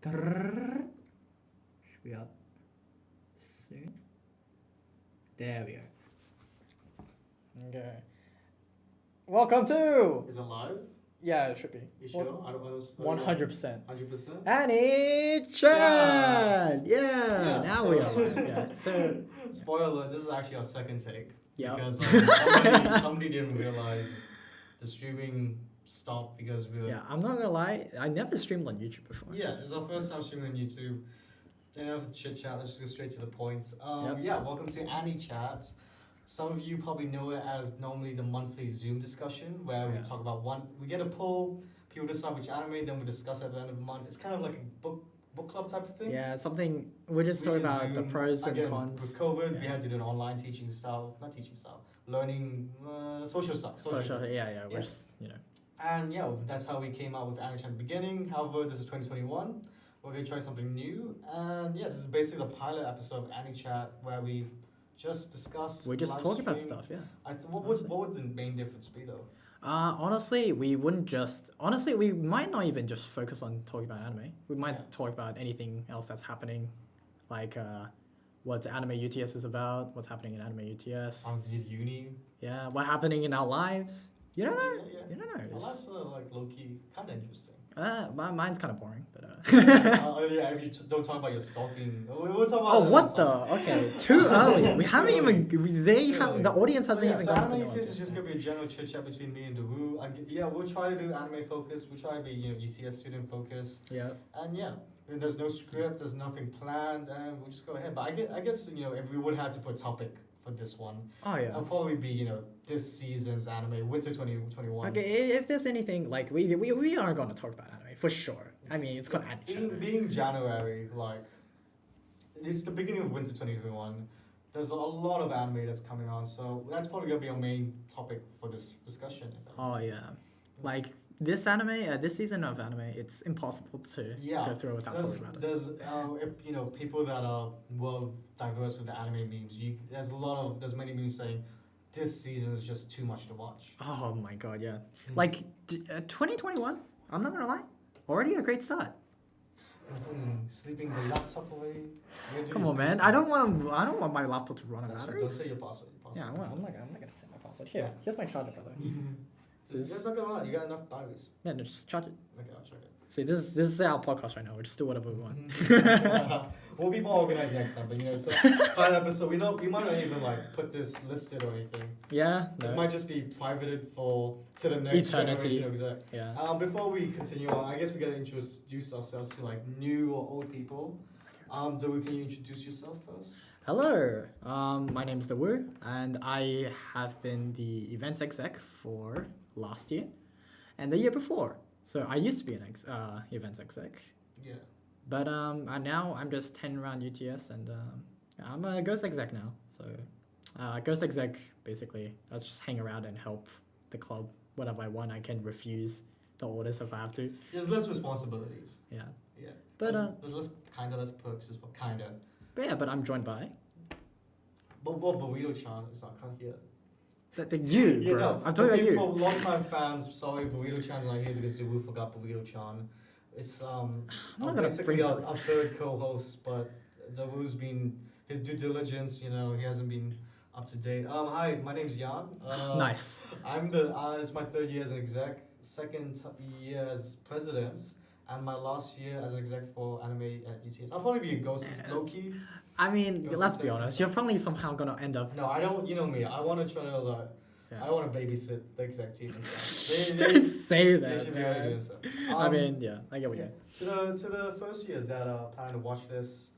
Should be up soon. There we go. Okay. Welcome to. Is it live? Yeah, it should be. You sure? I don't know. 100%. 100%? Ani-Chat! Yeah, now we are live. Yeah. So, spoiler alert, this is actually our second take. yeah. Because somebody didn't realize the streaming stopped because we were... Yeah, I'm not gonna lie, I never streamed on YouTube before. Yeah, this is our first time streaming on YouTube. Enough of chit chat, let's just go straight to the point. Yep. Yeah, welcome to Ani-Chat. Some of you probably know it as normally the monthly Zoom discussion where we talk about we get a poll, people decide which anime, then we discuss at the end of the month. It's kind of like a book club type of thing. Yeah, something, we're just talking about Zoom, the pros and again, cons. With COVID, we had to do an online learning social stuff. Yeah, we're just, And yeah, that's how we came out with Ani-Chat at the beginning. However, this is 2021. We're going to try something new. And yeah, this is basically the pilot episode of Ani-Chat where we just discuss. We just talk about stuff, yeah. What would the main difference be though? Honestly, we might not even just focus on talking about anime. We might talk about anything else that's happening, like what anime UTS is about, what's happening in anime UTS. Did uni? Yeah, what happening in our lives. You don't know. Yeah. You don't know. Our lives are like low key, kind of interesting. Mine's kind of boring, but. Yeah, if you don't talk about your stalking. We'll talk about. Oh, what the? Okay, too early. We haven't even. The audience hasn't even so gotten anime to know us is just gonna be a general chit chat between me and Dawu. Yeah, we'll try to do anime focus. We'll try to be UTS student focus. Yeah. And yeah, and there's no script. There's nothing planned, and we'll just go ahead. But I guess if we would have to put a topic for this one, Oh yeah. it'll probably be this season's anime, winter 2021. Okay, if there's anything like we are going to talk about anime for sure. I mean, it's called anime. Being January, like it's the beginning of winter 2021. There's a lot of anime that's coming on, so that's probably gonna be our main topic for this discussion. Oh yeah, like this anime, this season of anime, it's impossible to go through without talking about it. There's if people that are well diverse with the anime memes, there's many memes saying this season is just too much to watch. Oh my god, yeah. Like 2021, I'm not gonna lie, already a great start. Sleeping the laptop away. Come on, man! I don't want my laptop to run out of batteries. Don't say your password. Yeah, I'm not gonna say my password. Here's my charger, brother. It's not gonna run. You got enough batteries. Yeah, no, just charge it. Okay, I'll check it. See, this is our podcast right now. We just do whatever we want. We'll be more organized next time, but it's a fun episode. We might not even put this listed or anything. Yeah. No. This might just be privated to the next generation of exec. Yeah. Before we continue on, I guess we gotta introduce ourselves to new or old people. Dawu, can you introduce yourself first? Hello. My name's Dawu, and I have been the events exec for last year and the year before. So I used to be an events exec. Yeah. But now I'm just 10 around UTS, and I'm a ghost exec now. So ghost exec, basically, I'll just hang around and help the club whatever I want. I can refuse the orders if I have to. There's less responsibilities. Yeah. Yeah. But there's less perks as well, kinda. But yeah, but I'm joined by. But Burrito-chan is not here. You, bro. No, I'm talking about you. For long-time fans, sorry, Burrito-chan's not here because Dawu forgot Burrito-chan. It's basically our third co-host, but Dawu's been his due diligence. He hasn't been up to date. Hi, my name's Jan. Nice. It's my third year as an exec, second year as president, and my last year as an exec for anime at UTS. I'll probably be a ghost low key. I mean, let's be honest. You're probably somehow gonna end up. No, I don't. You know me. I want to try to. I don't want to babysit the exec team and stuff. Don't say that. They should be already doing so. I mean, yeah, I get what you mean. To the first years that plan to watch this.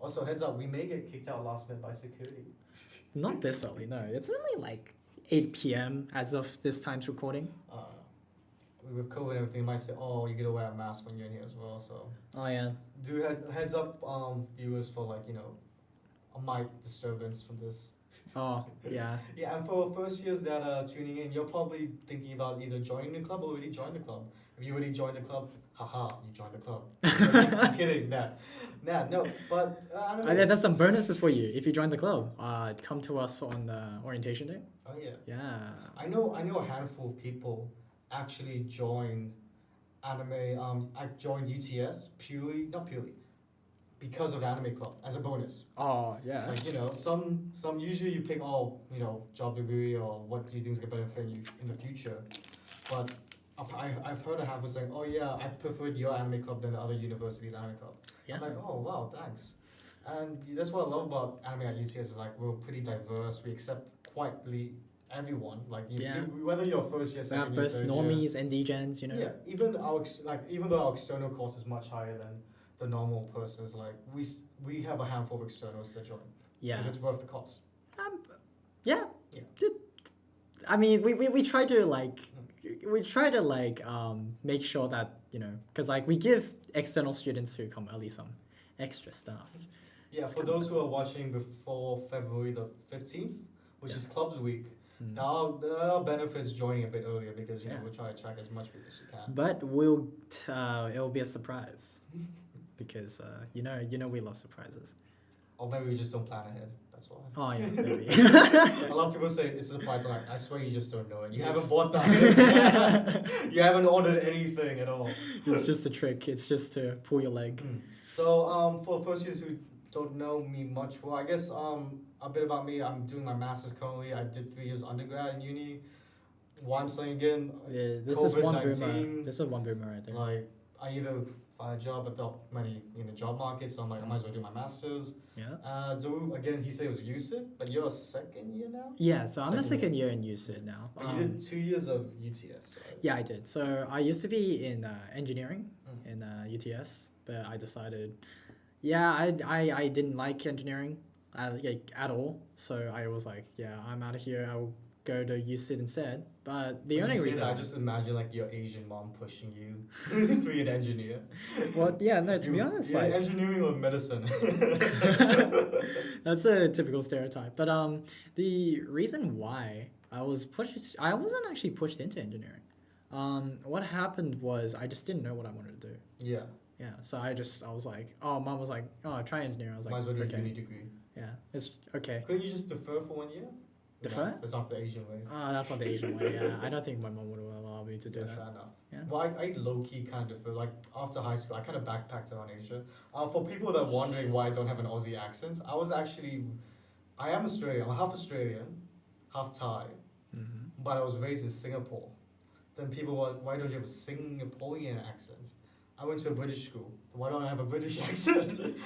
Also, heads up, we may get kicked out last minute by security. Not this early, no. It's only like 8 p.m. as of this time's recording. With COVID and everything, they might say, "Oh, you gotta wear a mask when you're in here as well." So. Oh yeah. Do heads up, viewers, for a mic disturbance from this. Oh yeah. Yeah, and for first years that are tuning in, you're probably thinking about either joining the club or already joined the club. If you already joined the club, haha, you joined the club. I'm kidding, no. But there's some bonuses for you if you join the club. Come to us on the orientation day. Oh yeah. Yeah. I know a handful of people actually join anime. I joined UTS not purely, because of the anime club as a bonus. Oh yeah. Like some usually you pick job degree or what do you think is gonna benefit you in the future, but I've heard a handful saying, oh yeah, I preferred your anime club than the other university's anime club. Yeah. I'm like, oh wow, thanks. And that's what I love about anime at UTS is like we're pretty diverse. We accept quietly everyone. Like whether you're first year, We second have year, both third normies and degens, you know. year. Yeah, even even though our external cost is much higher than the normal person's, like we have a handful of externals that join. Yeah. Because it's worth the cost. Yeah. Yeah. I mean, we try to make sure that because like we give external students who come early some extra stuff. Yeah, for those who are watching before February the 15th, which is Clubs Week, there are benefits joining a bit earlier because we're trying to attract as much people as you can. But it'll be a surprise because we love surprises. Or maybe we just don't plan ahead. That's why. Oh yeah, maybe. A lot of people say it's a surprise. I'm like, I swear you just don't know it. You haven't bought that. You haven't ordered anything at all. It's just a trick. It's just to pull your leg. So for first years who don't know me much, well, I guess a bit about me. I'm doing my master's currently. I did 3 years undergrad in uni. Why I'm saying again, this is one boomer. This is one boomer right there. Like I either find a job, but not many in the job market, so I'm like, I might as well do my master's. Yeah. Again, he said it was UCIT, but you're a second year now? Yeah, so I'm a second year in UCIT now. But you did 2 years of UTS, right? Yeah, I did. So I used to be in engineering in UTS, but I decided, I didn't like engineering at all. So I was like, I'm out of here. I'll go to UCIT instead. But the only reason I just imagine like your Asian mom pushing you to be an engineer. Well, yeah, no, to be honest, like engineering or medicine. That's a typical stereotype. But the reason why I wasn't actually pushed into engineering. What happened was I just didn't know what I wanted to do. Yeah. Yeah, so I was like, mom was like, try engineering. I was like, might as well do okay. a uni degree. Yeah, it's okay. Couldn't you just defer for 1 year? Defer? No, that's not the Asian way. That's not the Asian way, yeah. I don't think my mom would allow me to do that. Fair enough. Yeah. Well, I low-key kind of defer. Like, after high school, I kind of backpacked around Asia. For people that are wondering why I don't have an Aussie accent, I am Australian. I'm half Australian, half Thai, but I was raised in Singapore. Then people were, why don't you have a Singaporean accent? I went to a British school. Why don't I have a British accent?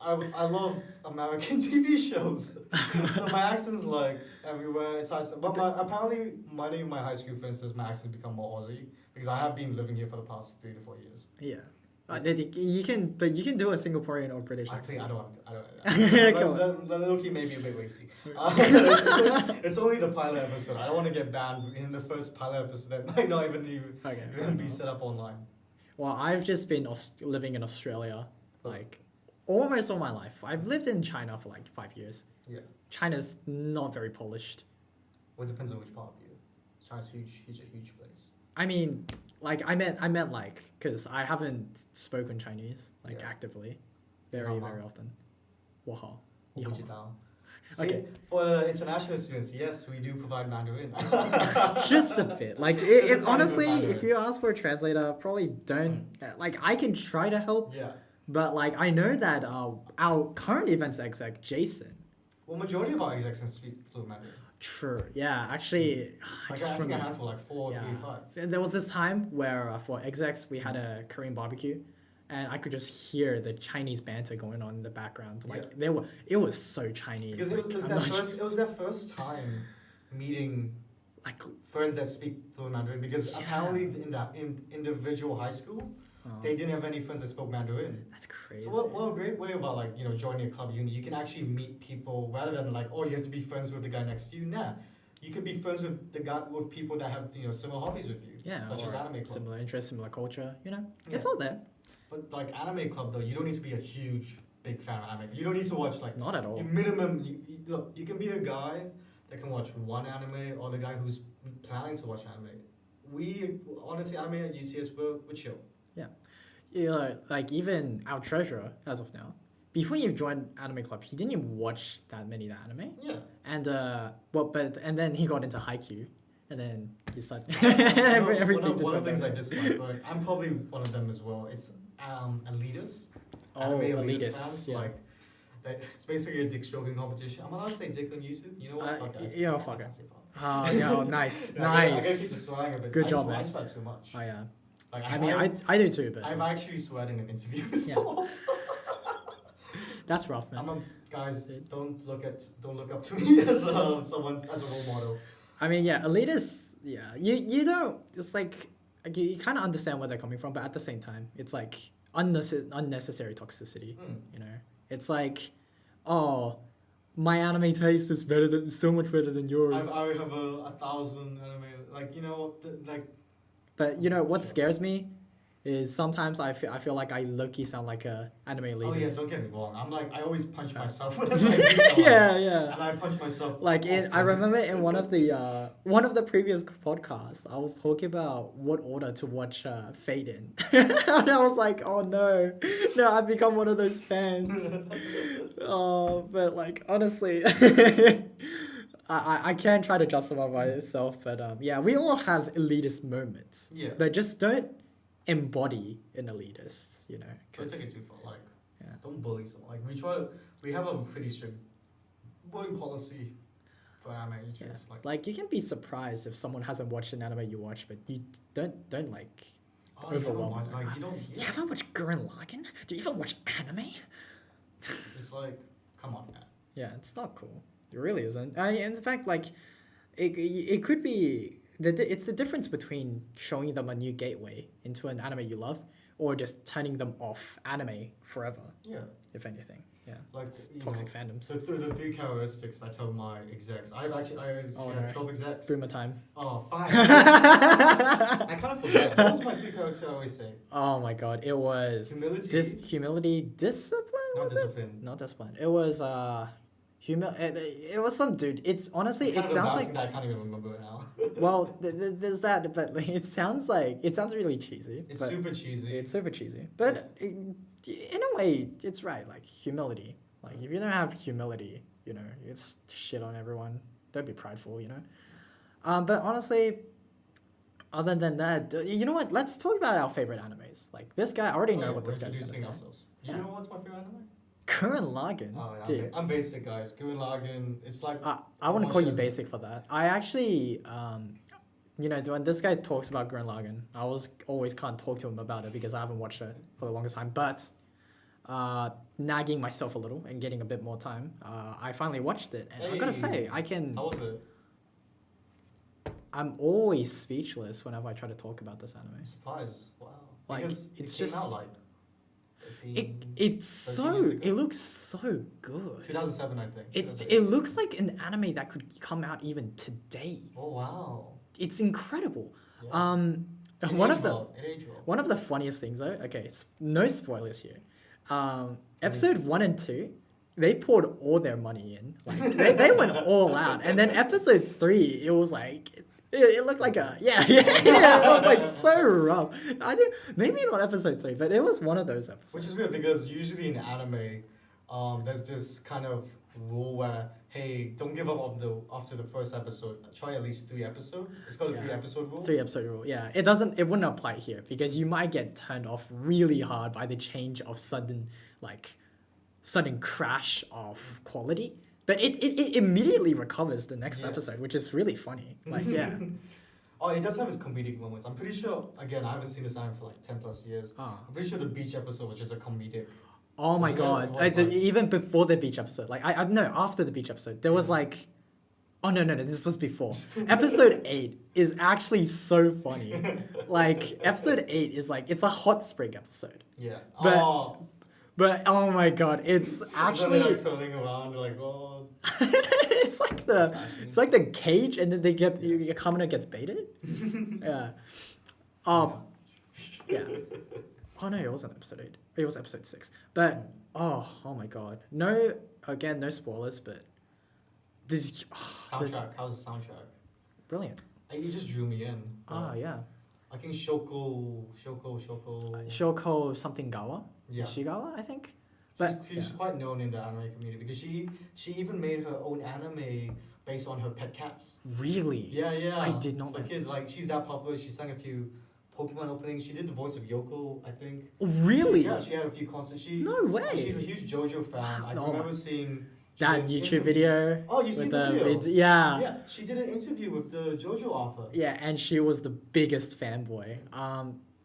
I love American TV shows, so my accent's like everywhere. It's hard, but apparently many of my high school friends says my accent's become more Aussie because I have been living here for the past 3 to 4 years. Yeah, you can do a Singaporean or British accent. accent. I don't. The Loki may be a bit racy. It's only the pilot episode. I don't want to get banned in the first pilot episode that might not even be set up online. Well, I've just been living in Australia like almost all my life. I've lived in China for like 5 years. Yeah. China's not very polished. Well, it depends on which part of you. China's a huge place. I mean, like I meant like because I haven't spoken Chinese like actively, very often. Wow. Okay. For international students, yes, we do provide Mandarin. Just a bit. Like honestly, if you ask for a translator, probably don't. Like I can try to help. Yeah. But like I know that our current events exec Jason. Well, majority of our execs can speak fluent Mandarin. True. Yeah. Actually, I think a handful, like 4, 3, 5. So there was this time where for execs we had a Korean barbecue, and I could just hear the Chinese banter going on in the background. Like it was so Chinese. Because it was their first time meeting like friends that speak fluent Mandarin. Because apparently in individual high school. They didn't have any friends that spoke Mandarin. That's crazy. So what a great way about like joining a club uni. You can actually meet people rather than like you have to be friends with the guy next to you. Nah, you can be friends with people that have similar hobbies with you. Yeah, such as anime club. Similar interests, similar culture. It's all there. But like anime club though, you don't need to be a big fan of anime. You don't need to watch like not at all. Minimum, look, you can be a guy that can watch one anime or the guy who's planning to watch anime. We honestly anime at UTS we're chill. Yeah. Like even our treasurer, as of now, before he joined anime club, he didn't even watch that many anime. Yeah. And and then he got into Haikyuu, and then you start One of the things I dislike, like I'm probably one of them as well. It's elitists. Oh, elitist elitists, fans, yeah. like it's basically a dick stroking competition. I'm allowed to say dick on YouTube. You know what? Fuck it. Yeah, fuck it. I say fuck. Oh, yeah, nice, Yeah, I gotta keep nice. the swearing a bit. Good I job, swear, I man. swear too much. Oh yeah. Like I mean, I do too, but I've actually sweared in an interview Yeah. before. that's rough, man. Guys, don't look up to me as a role model. I mean, yeah, elitists. Yeah, you don't. It's like you kind of understand where they're coming from, but at the same time, it's like unnecessary toxicity. You know, it's like, oh, my anime taste is so much better than yours. I have 1,000 anime. Like, you know, like. But you know what scares me is sometimes I feel like I low-key sound like a anime elitist. Oh yeah, don't get me wrong. I always punch myself whenever I do something. Yeah. And I punch myself. Like I remember in one of the previous podcasts, I was talking about what order to watch Fade in, and I was like, oh no, I've become one of those fans. Oh, but like honestly, I can try to justify myself, but yeah, we all have elitist moments. Yeah. But just don't embody an elitist, you know. Don't take it too far. Like, Yeah. don't bully someone. Like, we have a pretty strict bullying policy for anime. Yeah. Like, You can be surprised if someone hasn't watched an anime you watch, but you don't like oh, you don't overwhelm want, them. like, you don't. You haven't watched Gurren Lagann? Do you even watch anime? It's like, come on, man. Yeah, it's not cool. It really isn't. In fact, like, it could be it's the difference between showing them a new gateway into an anime you love, or just turning them off anime forever. Yeah. If anything, yeah. Like Toxic fandoms. The three characteristics I tell my execs. I have 12 execs. Boomer time. Oh, fine. I kind of forget. What was my three characteristics I always say? Oh my god, it was humility. Discipline. Not discipline. Not discipline. It was it was some dude. It's honestly It's kind it of sounds like that I can't even remember it now. well, there's that, but like, it sounds really cheesy. It's super cheesy. It's super cheesy, but in a way, it's right. Like humility. Like if you don't have humility, you know, you just shit on everyone. Don't be prideful, you know. But honestly, other than that, you know what? Let's talk about our favorite animes. Like this guy, I already know what this guy's gonna say. Do you know what's my favorite anime? Gurren Lagann. Oh, yeah, dude. I'm basic, guys. Gurren Lagann. It's like I wouldn't call you basic for that. I actually, you know, when this guy talks about Gurren Lagann, I always can't talk to him about it because I haven't watched it for the longest time. But nagging myself a little and getting a bit more time, I finally watched it, and I gotta say, I can. How was it? I'm always speechless whenever I try to talk about this anime. I'm surprised. Wow. Like because it's it came just out like 13, it's 13 years ago. it looks so good. 2007, I think. It looks like an anime that could come out even today. Oh wow. It's incredible. Yeah. One of the funniest things though. Okay, no spoilers here. Episode 1 and 2, they poured all their money in. Like they went all out, and then episode 3, it was like. It looked like it was like so rough. Maybe not episode 3, but it was one of those episodes. Which is weird because usually in anime, there's this kind of rule where, hey, don't give up after the first episode. Try at least 3 episodes. It's called a 3-episode rule. 3-episode rule. Yeah, it wouldn't apply here because you might get turned off really hard by the change of sudden crash of quality. But it immediately recovers the next episode, which is really funny. Like, yeah. Oh, it does have its comedic moments. I'm pretty sure, again, I haven't seen this anime for like 10 plus years. I'm pretty sure the Beach episode was just a comedic. Oh my god. Even before the Beach episode. Like, no, after the Beach episode. There was like... Oh, no, this was before. Episode 8 is actually so funny. Like, episode 8 is like... It's a hot spring episode. Yeah. But oh my god, it's actually like turning around like oh. it's like the cage, and then your Kamina gets baited. Yeah. Yeah. Oh no, it wasn't episode 8. It was episode 6. But oh my god, no spoilers, but this soundtrack. How's the soundtrack? Brilliant. It just drew me in. Yeah. I think Shoko something Gawa. Yeah. Shigawa, I think. But she's quite known in the anime community because she even made her own anime based on her pet cats. Really? Yeah. I did not So know. kids like she's that popular. She sang a few Pokemon openings. She did the voice of Yoko, I think. Really? She had a few concerts. No way. She's a huge JoJo fan. Wow. I Oh remember my- seeing that YouTube video. Oh, you with seen the video? Yeah. Yeah, she did an interview with the JoJo author. Yeah, and she was the biggest fanboy.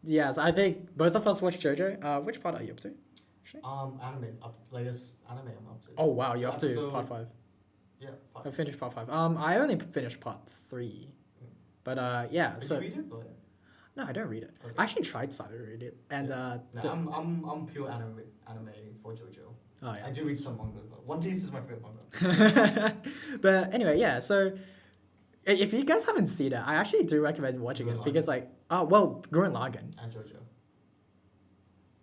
Yes, I think both of us watched JoJo. Which part are you up to? Latest anime I'm up to. Oh wow, So you're up to episode- part 5. Yeah, I 5. finished part 5. I only finished part 3. But yeah, Did so you read it? Or? no, I don't read it. Okay. I actually tried to read it, and No, I'm pure anime for JoJo. oh yeah. I do read some manga though. One Piece is my favorite manga. But anyway, yeah. So if you guys haven't seen it, I actually do recommend watching Gurren it because Gurren Lagann. And JoJo.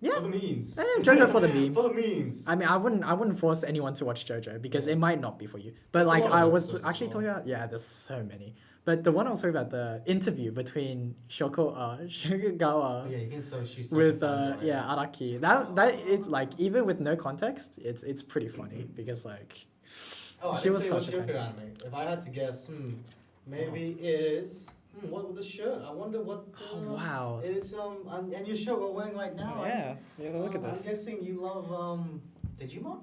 Yeah. For the memes. JoJo for the memes. For the memes. I mean, I wouldn't force anyone to watch JoJo because it might not be for you. But There's a like lot of I was episodes as actually well. talking about, yeah, there's so many. But the one I was talking about, the interview between Shugogawa Yeah, you can so she's such with a fan, right? Araki. That it's like even with no context, it's pretty funny because like Oh, I she didn't was say such what's a your fan. favorite anime. If I had to guess, maybe it is. What with the shirt? I wonder what. Oh wow. It's and your shirt we're wearing right now. Yeah, look at I'm this. guessing you love Digimon.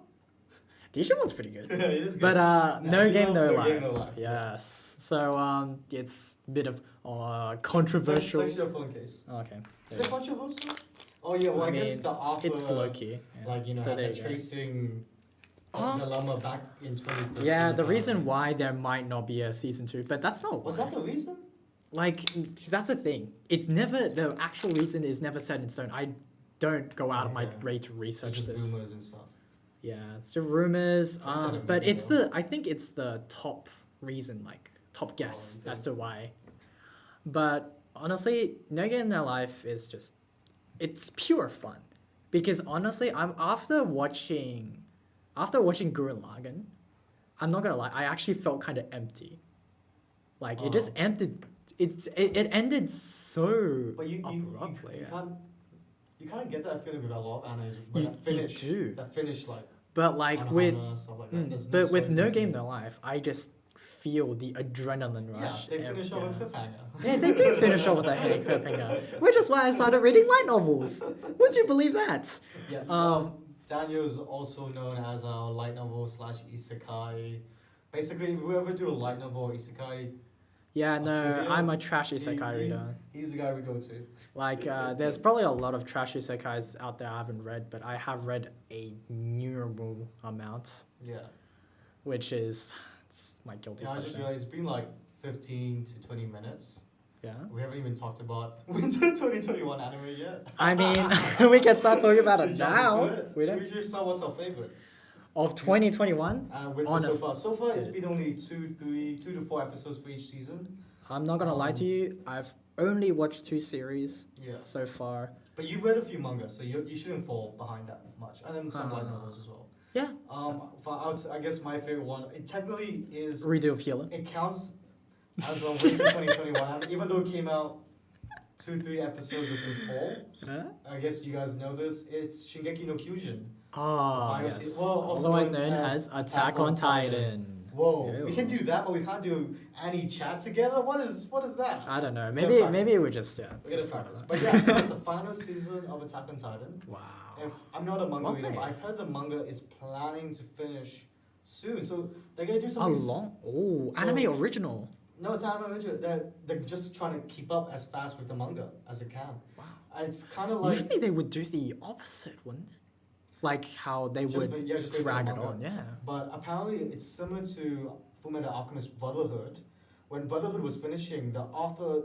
Digimon's pretty good. It is good. But No you Game love No No Game, Life. No Life. Yes. So it's a bit of Flex controversial. your phone case. Okay. Is it controversial? Oh yeah, well I guess mean, the author. It's low key. Yeah. Like So had there the you go. tracing Um, dilemma back in 2013. Yeah, the about- reason why there might not be a season 2, but that's not Was why. that the reason? Like that's the thing. It's never the actual reason is never set in stone. I don't go out of my Yeah. way to It's research just this. rumors and stuff. Yeah, it's just rumors. I've said it But before. it's I think it's the top reason, like top guess okay. as to why. But honestly, No Game No Life is just, it's pure fun, because honestly, I'm after watching Gurren Lagann, I'm not gonna lie, I actually felt kind of empty. Like it just Oh. ended. It ended so But you abruptly. you yeah. can't. You kind of get that feeling with a lot of animes when You- that finish. do. That finish like. But like with stuff like that. There's but with story No beats Game in it. No Life, I just feel the adrenaline Yeah, rush. they finish off with cliffhanger. Yeah, they do finish off with a cliffhanger, which is why I started reading light novels. Would you believe that? Yeah. Daniel is also known as a light novel / isekai. Basically, if we ever do a light novel or isekai, Yeah, no, trivia? I'm a trash isekai he- reader. he's the guy we go to. Like, there's probably a lot of trash isekais out there I haven't read, but I have read a innumerable amount, Yeah. which is it's my guilty Yeah, I just pleasure. realized it's been like 15 to 20 minutes. Yeah. We haven't even talked about Winter 2021 anime yet. I mean, we can start talking about Should it we jump now. into it? We Should don't. we just start what's our favorite? Of 2021, Winter so Honest- far. So far, it's Dude. been only 2 to 4 episodes for each season. I'm not gonna lie to you. I've only watched 2 series Yeah. so far. But you've read a few manga, so you shouldn't fall behind that much. And then some light novels as well. Yeah. I guess my favorite one, it technically is, Redo of Healer. it counts as a Winter 2021, even though it came out 2-3 episodes within fall. Huh? I guess you guys know this. It's Shingeki no Kyojin. Oh, final yes. season. Well, also Otherwise known known as as Attack on Titan. Whoa, we Ew. can do that, but we can't do Ani-Chat together. What is that? I don't know. We're Maybe gonna maybe we just We're gonna just practice. whatever. But yeah, it's the final season of Attack on Titan. Wow. If I'm not a manga One reader, thing. but I've heard the manga is planning to finish soon. So they're gonna do A something. long So- anime original. No, it's not original. They're just trying to keep up as fast with the manga as it can. Wow. It's kind of like Usually they would do the opposite, wouldn't it? Like how they just would wait- yeah, just wait for the drag it manga. on. Yeah. But apparently, it's similar to Fullmetal Alchemist Brotherhood. When Brotherhood was finishing, the author,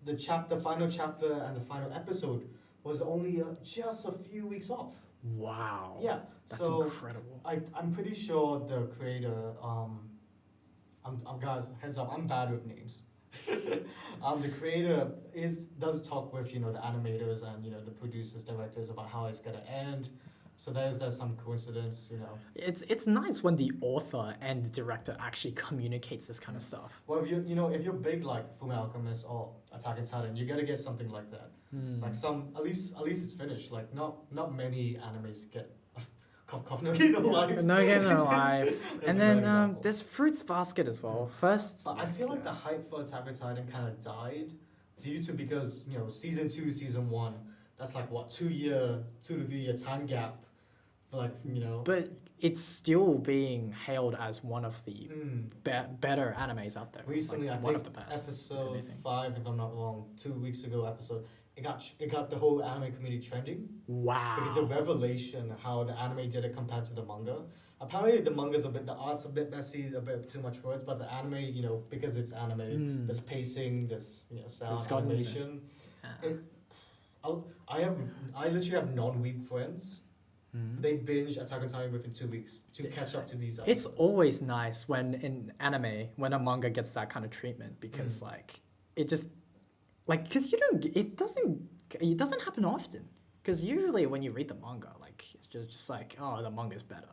the final chapter and the final episode was only just a few weeks off. Wow. Yeah, That's so incredible. I'm pretty sure the creator. I'm guys, heads up, I'm bad with names. The creator does talk with the animators and the producers, directors about how it's gonna end. So there's some coincidence. It's nice when the author and the director actually communicates this kind of stuff. Well, if you're big like Fullmetal Alchemist or Attack on Titan, you gotta get something like that. Hmm. Like at least it's finished. Like not many animes get Cough, cough, no game, no life. No Game No Life. That's And a then great example. there's Fruits Basket as well. First. But I feel like the hype for Attack on Titan kind of died because season 2, season 1, that's like what 2 to 3 year time gap for But it's still being hailed as one of the better animes out there. Recently, like, I one think of the best. episode 5, if I'm not wrong, 2 weeks ago episode, it got the whole anime community trending. Wow. Because it's a revelation how the anime did it compared to the manga. Apparently, the manga's the art's a bit messy, a bit too much words, but the anime, because it's anime, there's pacing, there's sound, It's got animation. I literally have non-weeb friends. They binge Attack on Titan within 2 weeks to catch up to these episodes. It's always nice when in anime, when a manga gets that kind of treatment, because it just because it doesn't happen often. Because usually when you read the manga, it's just like, oh, the manga's better,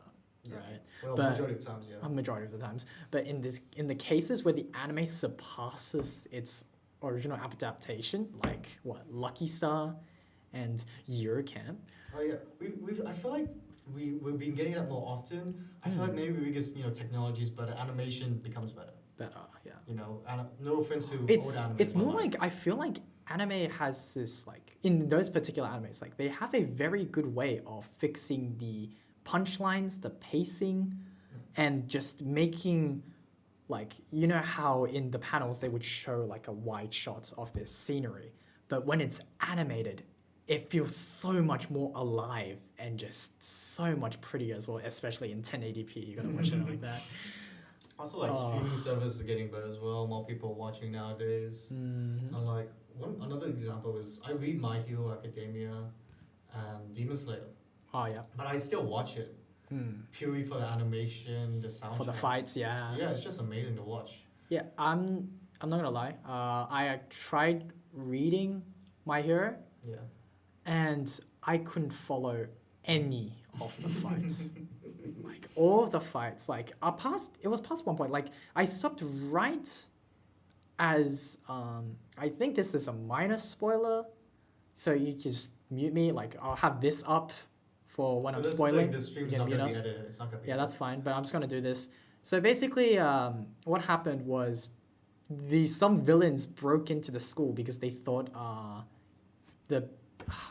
right? Well, but majority of times, yeah. A majority of the times, but in the cases where the anime surpasses its original adaptation, like Lucky Star and Eurocamp. Oh yeah, I feel like we've been getting that more often. I feel like maybe because technology's better, animation becomes better. Better, yeah. No offense to old anime. It's more like I feel like anime has this in those particular animes, they have a very good way of fixing the punchlines, the pacing, and just making how in the panels they would show a wide shot of this scenery, but when it's animated, it feels so much more alive and just so much prettier as well, especially in 1080p. You gotta watch it like that. Also, streaming services are getting better as well. More people watching nowadays. And another example is I read My Hero Academia and Demon Slayer. Oh yeah. But I still watch it purely for the animation, the soundtrack. For the fights, yeah. Yeah, it's just amazing to watch. Yeah, I'm not gonna lie. I tried reading My Hero. Yeah. And I couldn't follow any of the fights. All of the fights, it was past one point. I stopped right as I think this is a minor spoiler, so you just mute me. I'll have this up for when I'm spoiling. The stream's not gonna be edited. It's not gonna be. Yeah, that's fine. But I'm just gonna do this. So basically, what happened was some villains broke into the school because they thought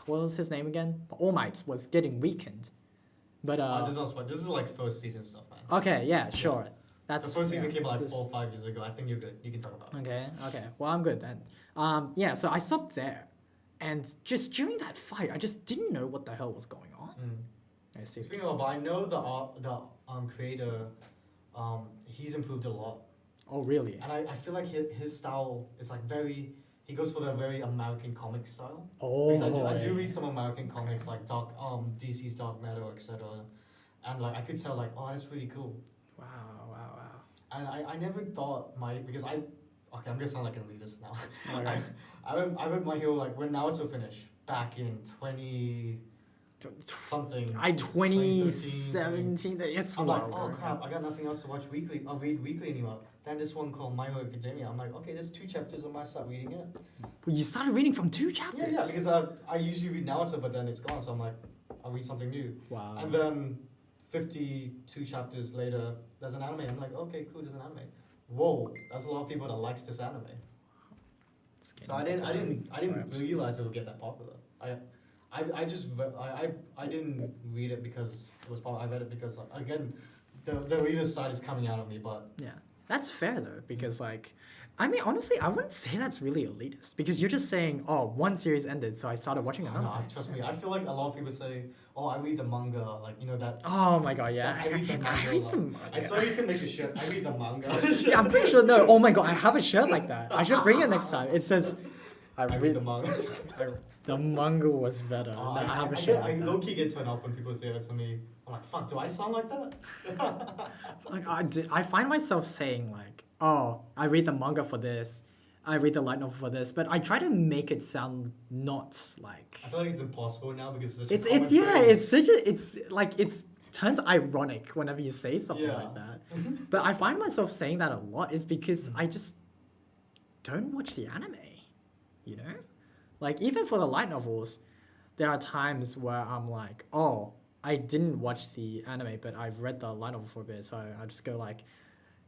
what was his name again? All Might was getting weakened. But this is first season stuff, man. Okay, yeah, sure. Yeah. That's the first season came out 4 or 5 years ago. I think you're good. You can talk about it. Okay. Well, I'm good then. Yeah, so I stopped there. And just during that fight, I just didn't know what the hell was going on. I see. Speaking of, I know the creator, he's improved a lot. Oh, really? And I feel like his style is very. He goes for the very American comic style. Oh, I do read some American comics like DC's Dark Matter, etc. And I could tell oh, that's really cool. Wow. And I never thought because I'm gonna sound like an elitist now. Okay. I read My Hero when Naruto finished back in 2017. It's I'm oh crap, I got nothing else to watch weekly. I'll read weekly anymore. Then this one called My Hero Academia. I'm like, okay, there's 2 chapters. I might start reading it. Well, you started reading from 2 chapters? Yeah, because I usually read Naruto, but then it's gone. So I'm like, I'll read something new. Wow. And then 52 chapters later, there's an anime. I'm like, okay, cool, there's an anime. Whoa, that's a lot of people that likes this anime. So I didn't realize it would get that popular. I didn't read it because it was popular. I read it because again, the reader's side is coming out of me, but yeah, that's fair though, because honestly, I wouldn't say that's really elitist, because you're just saying, oh, one series ended, so I started watching another. No, trust me, I feel like a lot of people say, oh, I read the manga, that. Oh my god, yeah. I read the manga. I saw you can make a shirt. I read the manga. Yeah, I'm pretty sure. No, oh my god, I have a shirt like that. I should bring it next time. It says, I read the manga. The manga was better. I have a shirt. I low key get turned off when people say that to me. I'm like, fuck, do I sound like that? I find myself saying oh, I read the manga for this, I read the light novel for this, but I try to make it sound not like. I feel like it's impossible now because it's it turns ironic whenever you say something like that. But I find myself saying that a lot is because I just don't watch the anime, you know? Even for the light novels, there are times where I'm like, oh, I didn't watch the anime, but I've read the light novel for a bit, so I just go like,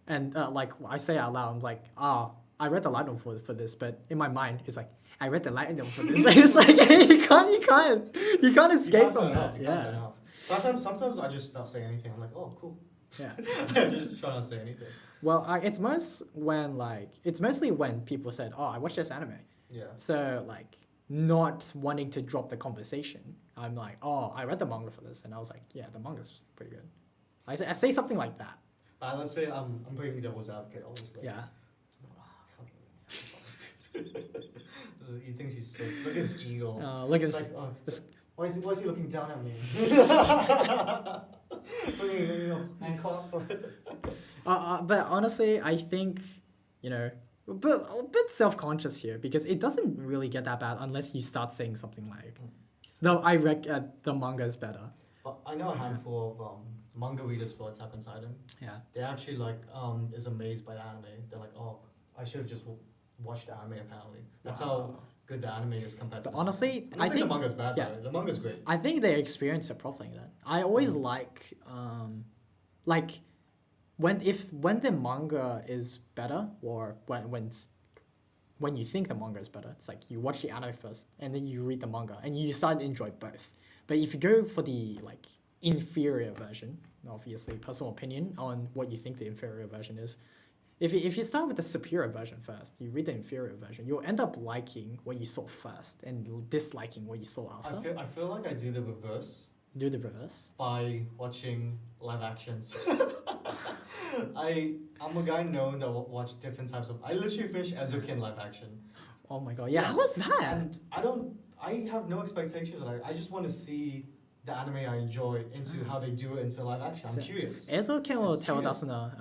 and like I say out loud, I'm like, I read the light novel for this, but in my mind, it's like I read the light novel for this. It's like you can't escape from that. Yeah. Sometimes I just not say anything. I'm like, oh, cool. Yeah. I just try not to say anything. Well, it's mostly when people said, "Oh, I watched this anime." Yeah. So like not wanting to drop the conversation, I'm like, "Oh, I read the manga for this," and I was like, "Yeah, the manga's pretty good." I say something like that. But let's say I'm playing devil's advocate, obviously. Yeah. He thinks he's so. Look at his ego. Look at like, why is he looking down at me? But honestly, I think, but a bit self-conscious here because it doesn't really get that bad unless you start saying something like, "No, the manga is better." But I know a handful of manga readers for Attack on Titan. Yeah. They actually is amazed by the anime. They're like, oh, I should have just watched the anime. Apparently, that's how good the anime is compared to. But honestly, I think the manga's bad. Yeah. The manga's great. I think they experience it properly. Then I always like when the manga is better or when you think the manga is better, it's like you watch the anime first and then you read the manga and you start to enjoy both. But if you go for the inferior version, obviously personal opinion on what you think the inferior version is. If you start with the superior version first, you read the inferior version, you'll end up liking what you saw first and disliking what you saw after. I feel like I do the reverse. Do the reverse? By watching live actions. I'm a guy known that will watch different types of. I literally finished Ezoken live action. Oh my god! Yeah, how was that? And I have no expectations. Like I just want to see the anime I enjoy into how they do it into live action. I'm curious. Ezoken will tell us now.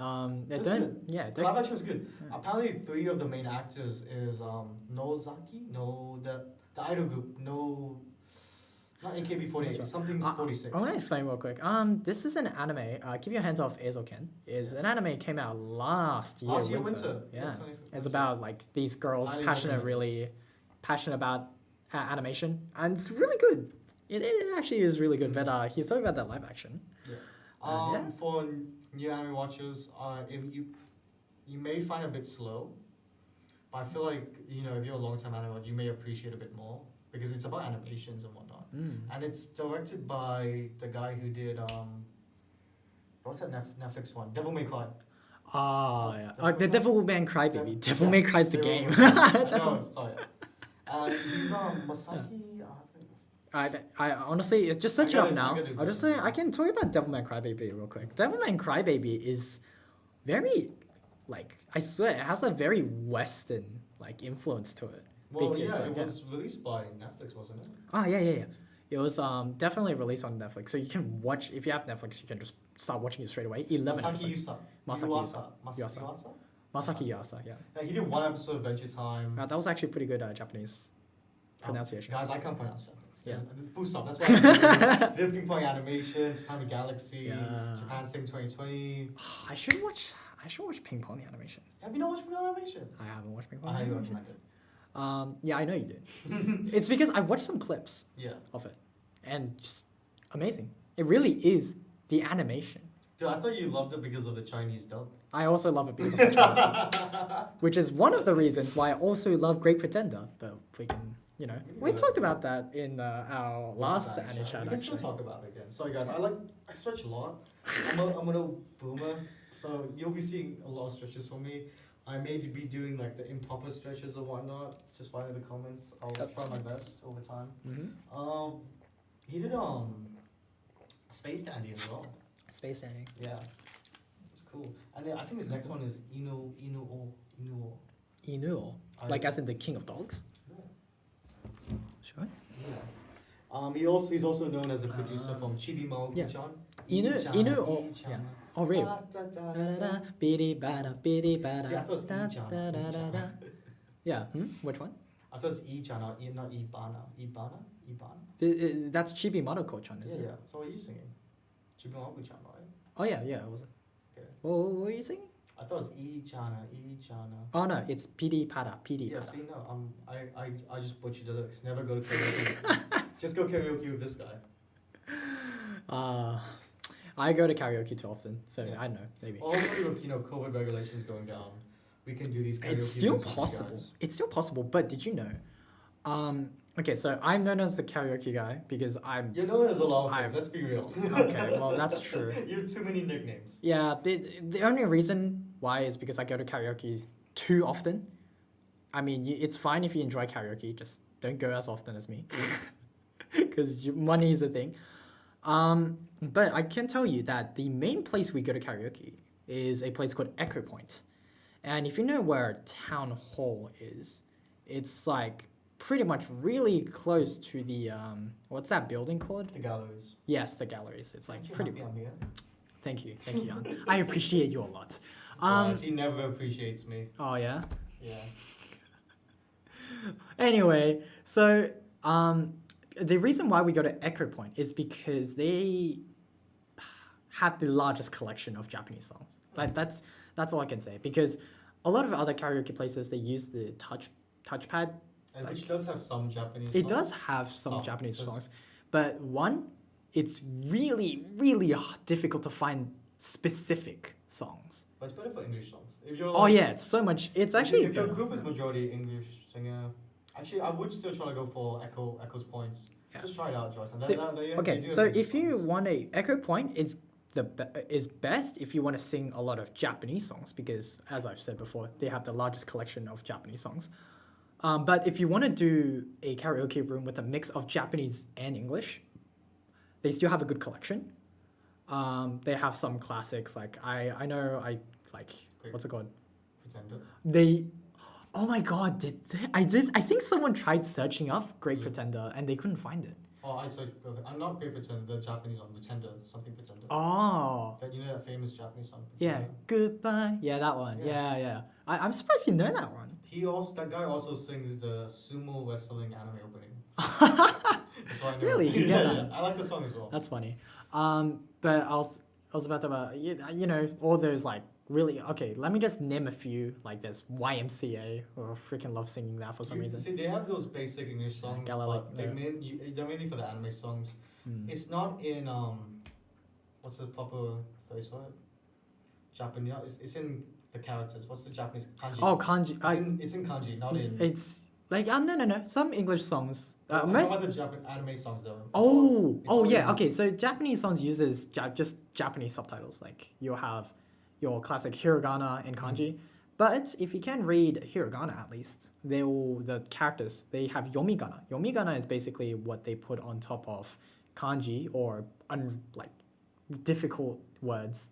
The live action is good. Apparently, 3 of the main actors is the idol group not AKB48, something's 46. I'm gonna explain real quick. This is an anime. Keep your hands off Ezoken. Is an anime came out last year winter. Yeah, it's about these girls really passionate about animation, and it's really good. It actually is really good. But he's talking about that live action. Yeah. For new anime watchers, you may find it a bit slow, but I feel like if you're a long-time anime watcher, you may appreciate it a bit more. Because it's about animations and whatnot. And it's directed by the guy who did what's that Netflix one? Devil May Cry. Yeah. The Devil May Cry baby. Devil May Cry is the game. No, sorry. He's Masaki. I honestly just search it up now. I'll just say I can talk about Devil May Cry baby real quick. Devil May Cry baby is very I swear it has a very Western influence to it. Well, it was released by Netflix, wasn't it? Yeah. It was definitely released on Netflix, so you can watch if you have Netflix. You can just start watching it straight away. 11 episodes. Masaki Yuasa, yeah. He did 1 episode of Adventure Time. That was actually pretty good Japanese pronunciation. Guys, I can't pronounce Japanese. Yeah. Full stop. That's why I did Ping Pong Animation, Tatami Galaxy, Japan Sing 2020. I should watch Ping Pong the animation. Have you not watched Ping Pong Animation? I haven't watched Ping Pong. I recommend it. Yeah, I know you did. It's because I watched some clips of it, and just amazing. It really is the animation. Dude, I thought you loved it because of the Chinese dub. I also love it because of the Chinese dub, which is one of the reasons why I also love Great Pretender. But we can, we talked about that in our last Ani-Chat. We can still talk about it again. Sorry guys, I stretch a lot. I'm a little boomer, so you'll be seeing a lot of stretches from me. I may be doing the improper stretches or whatnot. Just find in the comments. I'll try my best over time. He did Space Dandy as well. Space Dandy. Yeah, it's cool. And then I think his next one is Inuo. Inuo, as in the king of dogs. Yeah. Sure. Yeah. He's also known as a producer from Chibi Mao-chan. Inuo. Yeah. Oh, really? Yeah. Which one? I thought it's Ichan, not Ibana. That's Chibi Maruko-chan, isn't it? Yeah. So what are you singing? Chibi Maruko-chan, right? Oh, yeah. It was. Okay. What are you singing? I thought it was Ichana. Oh, no. It's Pidi Pada. Yeah, see, no. I just butchered the lyrics. Never go to karaoke. Just go karaoke with this guy. I go to karaoke too often, so Yeah. I don't know, maybe. Hopefully with COVID regulations going down, we can do these karaoke It's still events with you possible. guys. It's still possible, but did you know? Okay, so I'm known as the karaoke guy because I'm. You know there's a lot of things, I've- let's be real. Okay, well that's true. You have too many nicknames. Yeah, the only reason why is because I go to karaoke too often. I mean, it's fine if you enjoy karaoke, just don't go as often as me, because money is a thing. But I can tell you that the main place we go to karaoke is a place called Echo Point. And if you know where Town Hall is, it's like pretty much really close to the what's that building called? The galleries. Yes, the galleries. It's like Aren't you pretty. happy I'm here? Thank you, Jan. I appreciate you a lot. Guys, he never appreciates me. Oh yeah. Yeah. Anyway, so the reason why we go to Echo Point is because they have the largest collection of Japanese songs. Like that's all I can say, because a lot of other karaoke places they use the touchpad. And Like, which does have some Japanese It songs. does have some Some, Japanese just- songs, but one, it's really difficult to find specific songs. But it's better for English songs. If you're Oh yeah, it's so much. It's actually if your better. group is majority English singer, actually I would still try to go for Echo's points. Yeah. Just try it out, Joyce. And So- they Okay, do have so English if you songs. want a Echo Point is is best if you want to sing a lot of Japanese songs, because as I've said before, they have the largest collection of Japanese songs. But if you want to do a karaoke room with a mix of Japanese and English, they still have a good collection. They have some classics like I know I like Great. what's it called? Pretender. They oh my god, did they? I think someone tried searching up Great Yeah. Pretender and they couldn't find it. Oh, I'm not Great Pretender, the Japanese one, Pretender, something Pretender. Oh. That you know that famous Japanese song. Yeah, Pretender? goodbye. Yeah, that one. Yeah. Yeah. I'm surprised you know that one. That guy also sings the sumo wrestling anime opening. That's why I know. Really? You get that? I like the song as well. That's funny. But I was about to you know all those like really okay. Let me just name a few like this YMCA or freaking love singing that for some reason. See, they have those basic English songs, Galileo, but yeah. they're mainly for the anime songs. Hmm. It's not in what's the proper phrase for it? Japanese. It's in the characters. What's the Japanese kanji? Oh, kanji. It's in kanji, not in. It's like no. Some English songs. I'm Most. talking about the anime songs though. Oh, all yeah. in- Okay, so Japanese songs uses just Japanese subtitles. Like you'll have your classic hiragana and kanji. But if you can read hiragana at least, the characters they have yomigana. Yomigana is basically what they put on top of kanji or like difficult words,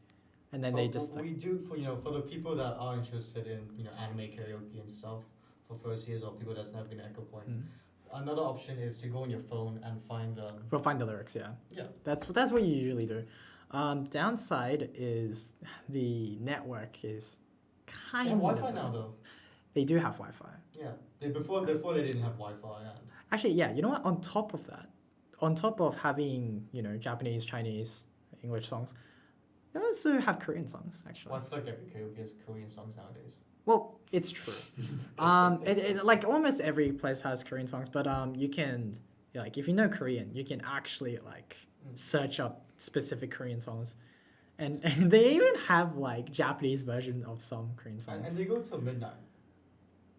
and then they just like, we do for the people that are interested in anime karaoke and stuff for first years or people that's never been to Echo Point. Another option is to go on your phone and find the we'll find the lyrics. Yeah. yeah. That's what you usually do. Downside is the network is They kind have of. Wi-Fi now though. They do have Wi-Fi. Yeah, before they didn't have Wi-Fi and Actually, yeah. You know what? On top of that, on top of having Japanese, Chinese, English songs, they also have Korean songs. Actually, well, I feel like every karaoke has Korean songs nowadays. well, it's true. Like almost every place has Korean songs, but you can like if you know Korean, you can actually like search up specific Korean songs. And they even have like Japanese version of some Korean songs. And they go till midnight.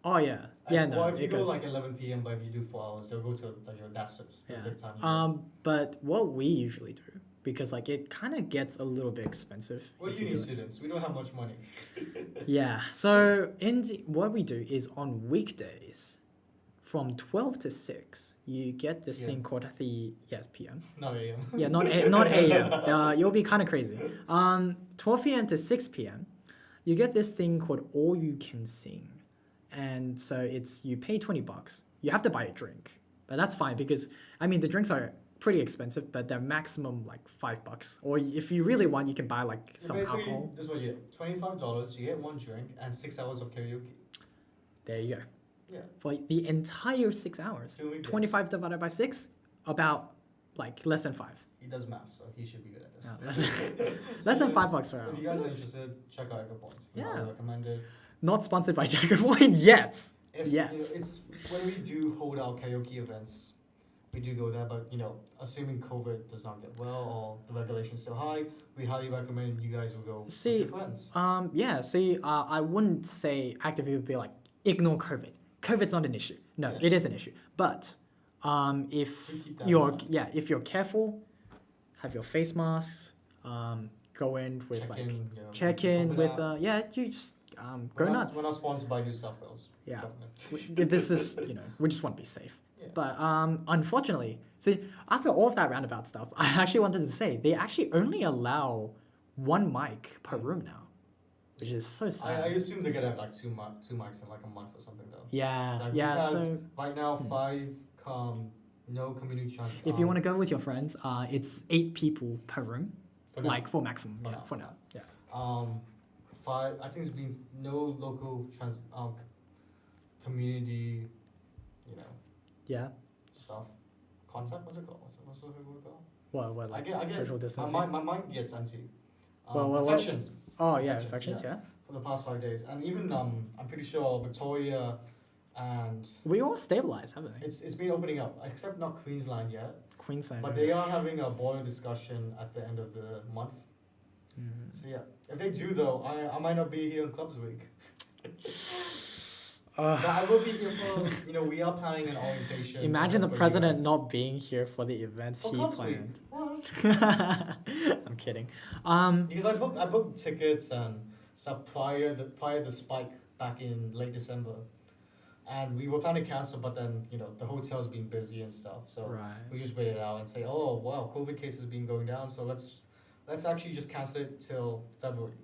Oh yeah, Well, if you it go goes- like 11 p.m. but if you do 4 hours, they'll go to that's the perfect time. But what we usually do, because like it kind of gets a little bit expensive. We're if you uni do it. students. We don't have much money. Yeah. So what we do is on weekdays, from 12 to 6, you get this thing PM. called the PM. Not a.m. Yeah, not AM. You'll be kind of crazy. 12 p.m. to 6 p.m. You get this thing called All You Can Sing, and so you pay $20. You have to buy a drink, but that's fine because I mean the drinks are pretty expensive, but they're maximum like $5. Or if you really want, you can buy like some Basically, alcohol. this is what you get. $25. You get one drink and 6 hours of karaoke. There you go. Yeah. For the entire 6 hours. 2 weekdays. 25 divided by 6, about like less than 5. He does math, so he should be good at this. Yeah, less than $5 per hour. If you So guys are that's interested, check out Echo Points. We Yeah. highly recommend it. not sponsored by Jacob Point yet. If Yet. it's when we do hold our karaoke events, we do go there. But assuming COVID does not get well or the regulation's still high, we highly recommend you guys will go with your friends. I wouldn't say actively would be like ignore COVID. COVID's not an issue. No, Yeah. it is an issue. But if Do keep that in you're mind. if you're careful, have your face masks. Go in with check in with you just go nuts. We're not sponsored by New South Wales Yeah. government. This is we just want to be safe. Yeah. But unfortunately, see, after all of that roundabout stuff, I actually wanted to say they actually only allow one mic per room now, which is so sad. I assume they're gonna have like two mics in like a month or something though. Yeah, Like, yeah. we've had, So right now 5 no community trans. if you want to go with your friends, it's 8 people per room, for now. like for maximum. For Yeah, now. for now. Yeah. 5. I think there's been no local trans community, Yeah. stuff. Contact. What's it called? What's the word called? What like I get social my distancing? mind gets empty. Well, Infections Oh yeah, infections, infections. Yeah. for the past 5 days, and even I'm pretty sure Victoria and We all stabilized, haven't they? it's been opening up, except not Queensland yet. Queensland. But they are having a border discussion at the end of the month. Mhm. So yeah, if they do though, I might not be here on Clubs Week. But I will be here for we are planning an orientation. Imagine the for you president guys. not being here for the events For he Clubs Week. planned. What? I'm kidding. Because I booked tickets and stuff prior the spike back in late December, and we were planning to cancel, but then the hotel's been busy and stuff, so Right. we just waited out and say, oh wow, COVID cases been going down, so let's actually just cancel it till February.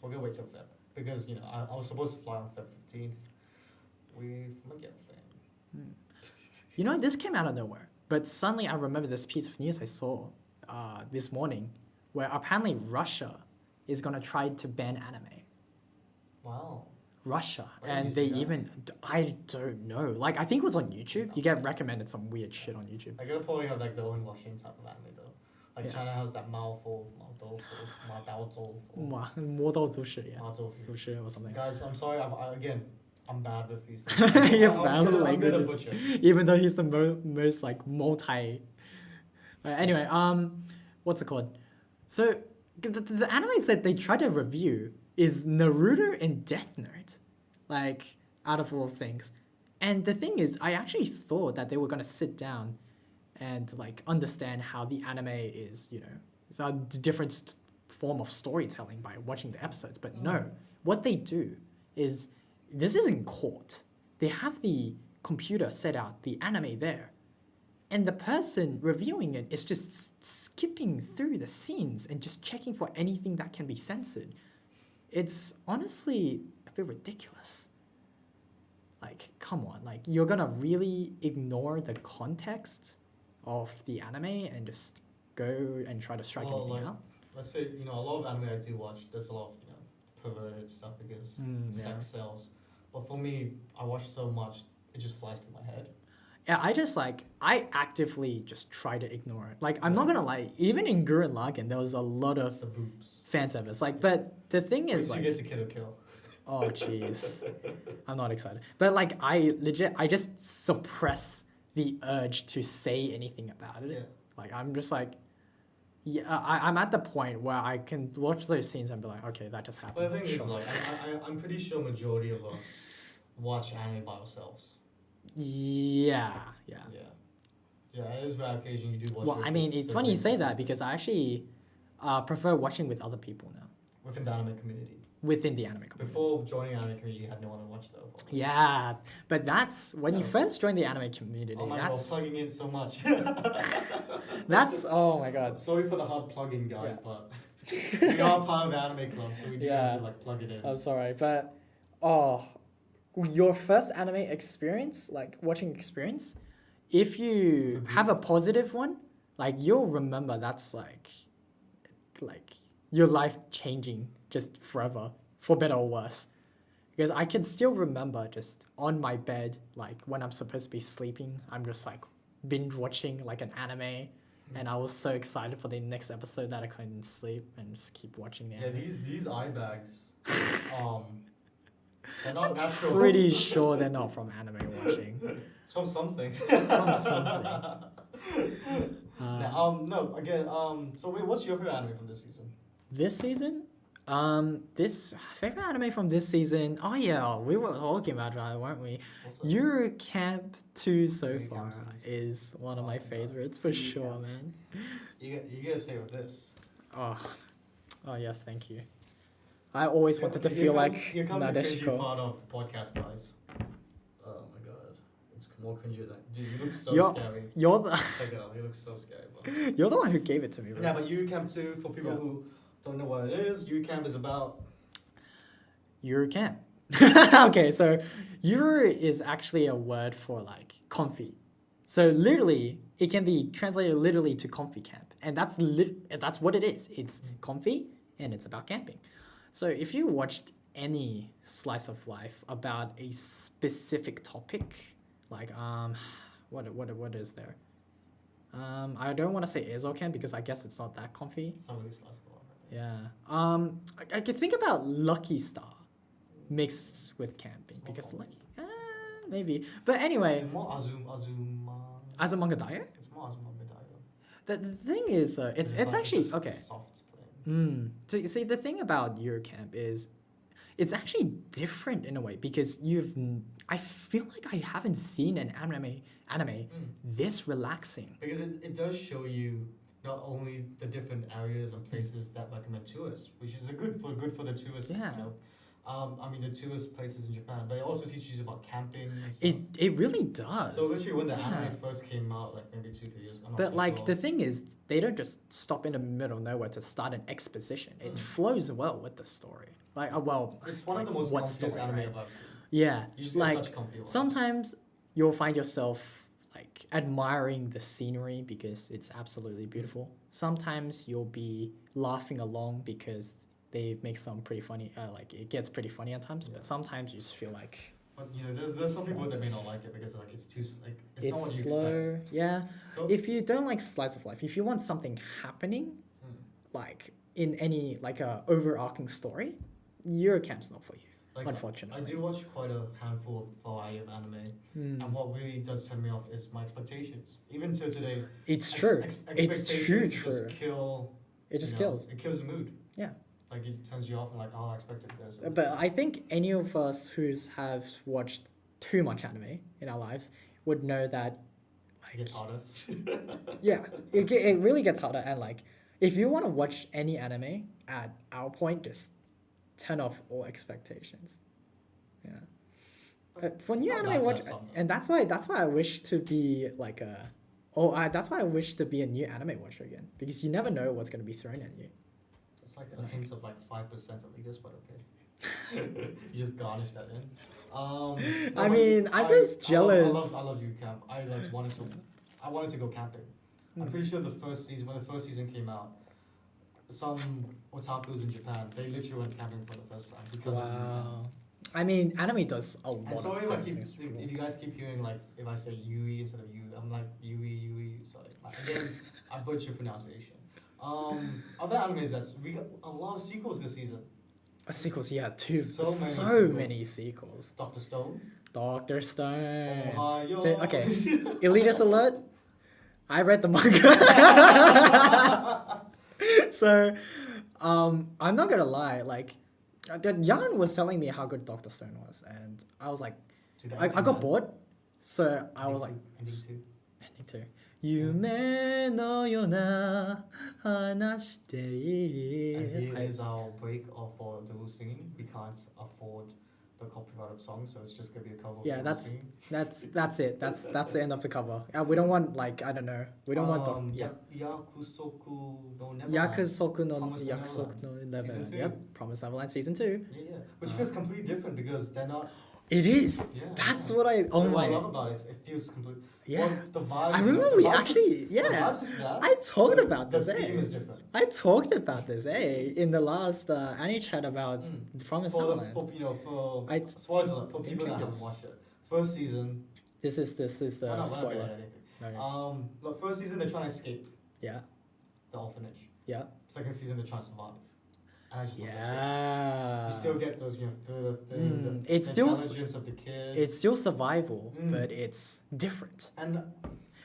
We're gonna wait till Feb because I was supposed to fly on Feb 15th. We might get a fan. This came out of nowhere, but suddenly I remember this piece of news I saw this morning where apparently Russia is going to try to ban anime. Wow. Russia. Where did And you they see that? even, I don't know. Like, I think it was on YouTube. You get recommended some weird shit on YouTube. I gotta probably have like the own Russian type of anime though. Like Yeah. China has that Maofu, More zushi, yeah. Maofu. Zushi or something. Guys, I'm sorry. I'm bad with these things. You're I'm bad with I'm good at languages. butcher. Even though he's the most like multi. Anyway, what's it called? So the animes that they try to review is Naruto and Death Note, like out of all things. And the thing is, I actually thought that they were gonna sit down and like understand how the anime is, it's a different form of storytelling by watching the episodes. But no, what they do is this is in court. They have the computer set out the anime there, and the person reviewing it is just skipping through the scenes and just checking for anything that can be censored. It's honestly a bit ridiculous. Like, come on, like you're gonna really ignore the context of the anime and just go and try to strike Well, anything like, out? Let's say a lot of anime I do watch. There's a lot of perverted stuff because sex sells. But for me, I watch so much it just flies through my head. Yeah, I actively just try to ignore it. Like, I'm not gonna lie, even in Gurren Lagann, there was a lot of The boobs. fan service. Like, but the thing At is, least you like, get to Kid or Kill. oh jeez, I'm not excited. But like, I just suppress the urge to say anything about it. Yeah. Like, I'm just like, I'm at the point where I can watch those scenes and be like, okay, that just happened. But the thing is, Sure. like, I'm pretty sure majority of us watch anime by ourselves. Yeah. Yeah. Yeah, it is rare occasion you do watch. Well, with I mean, your it's funny you say siblings or that something. because I actually prefer watching with other people now Within the anime community. within the anime community. Before joining anime community, you had no one to watch though. probably. Yeah, but that's when you Oh. first join the anime community. Oh my god, That's plugging in so much. that's oh my god. Sorry for the hard plug-in, guys, Yeah. but we are part of the anime club, so we do Yeah. need to like plug it in. I'm sorry, but your first anime experience, like watching experience, if you have a positive one, like you'll remember that's like your life changing just forever, for better or worse. Because I can still remember just on my bed, like when I'm supposed to be sleeping, I'm just like binge watching like an anime, and I was so excited for the next episode that I couldn't sleep and just keep watching the Yeah, anime. these eye bags, they're not natural. Pretty sure they're not from anime watching. It's from something. It's from something. No, again, so wait, what's your favorite anime from this season? This season? This favorite anime from this season. Oh yeah, we were talking about that, weren't we? Your Camp 2 so far is one of my favorites for sure, man. You gotta say with this. Oh yes, thank you. I always wanted to feel like here comes the cringy Nadeshiko. part of the podcast, guys. Oh my god, it's more cringy than dude. You look so scary. You're the Check it out. You look so scary, bro. you're the one who gave it to me, bro. Yeah, but UCamp 2, for people who don't know what it is, UCamp is about Eurocamp. Okay, so Euro is actually a word for like comfy. So literally, it can be translated literally to comfy camp, and that's what it is. It's comfy and it's about camping. So if you watched any slice of life about a specific topic, like what is there? I don't want to say Ezo camp because I guess it's not that comfy. It's not really slice of life. Yeah. I could think about Lucky Star mixed with camping because Lucky, maybe. But anyway, And more Azumanga Daioh. It's more Azumanga Daioh. The thing is, it's like actually just okay. Soft playing. So see, the thing about Eurocamp is, it's actually different in a way because I feel like I haven't seen an anime this relaxing. Because it does show you not only the different areas and places that recommend tourists, which is good for the tourists. Yeah. You know, I mean the tourist places in Japan, but it also teaches you about camping and stuff. It really does. So literally when the anime first came out, like maybe 2-3 years ago. But like the thing is, they don't just stop in the middle of nowhere to start an exposition. It flows well with the story. Like it's one of the most comfiest anime I've ever seen. Yeah, You just get such comfy vibes. sometimes you'll find yourself like admiring the scenery because it's absolutely beautiful. Sometimes you'll be laughing along because they make some pretty funny, like it gets pretty funny at times. But sometimes you just feel like. But you know, there's some people that may not like it because like it's too like it's not what you slow. expect. Yeah. Don't- If you don't like slice of life, if you want something happening, like in any like a overarching story, Eurocamp's not for you. Like Unfortunately. I do watch quite a handful of variety of anime, and what really does turn me off is my expectations. Even till today, It's true. It's true. Just kill. It just you know, kills. It kills the mood. Yeah. Like it turns you off and like, oh, I expected this. But I think any of us who have watched too much anime in our lives would know that, It gets harder. yeah, it really gets harder. And like, if you want to watch any anime at our point, just turn off all expectations. Yeah. For new anime watch, and that's why I wish to be like that's why I wish to be a new anime watcher again, because you never know what's going to be thrown at you. It's like a hint of like 5% of leaders, but okay. You just garnish that in. I mean, I'm just jealous. I love you, camp. I wanted to go camping. I'm pretty sure when the first season came out, some otakus in Japan, they literally went camping for the first time because of UCamp. I mean, anime does a lot. And sorry of if you guys keep hearing like if I say Yui instead of you, I'm like Yui. Sorry. Like, again, I butcher pronunciation. Other animes we got a lot of sequels this season. Sequels, yeah, too. So many sequels. Dr. Stone. Dr. Stone. Ohio. So, okay, elitist alert. I read the manga. So, I'm not gonna lie. Like, Jan was telling me how good Dr. Stone was, and I was like, I got bored. So I was like, ending two. 夢のような話していい And here is our break for the singing. We can't afford the copyright of songs, so it's just gonna be a cover. Yeah, of that's singing. that's it. That's the end of the cover. We don't want like I don't know. We don't want Yakusoku no Neverland. Yakusoku no Promise Yakusoku no Neverland. Season 2. Yep, Promise Neverland season 2. Yeah. Which feels completely different because they're not. It is. Yeah. That's what I. Oh What my. I love about it, it feels complete. Yeah. Well, the vibes. I remember we actually. The Yeah. vibes is that. I talked about the this. theme is different. I talked about this. In the last Ani-Chat about Promise Neverland. For spoilers alert, for people that haven't changes. watched it. First season. This is the We're not spoiler. doing anything. No, yes. Look, first season they're trying to escape Yeah. the orphanage. Yeah. Second season they're trying to survive. And I just love that. Yeah. You still get those, you know, It's the still intelligence of the kids. It's still survival, Mm. but it's different. And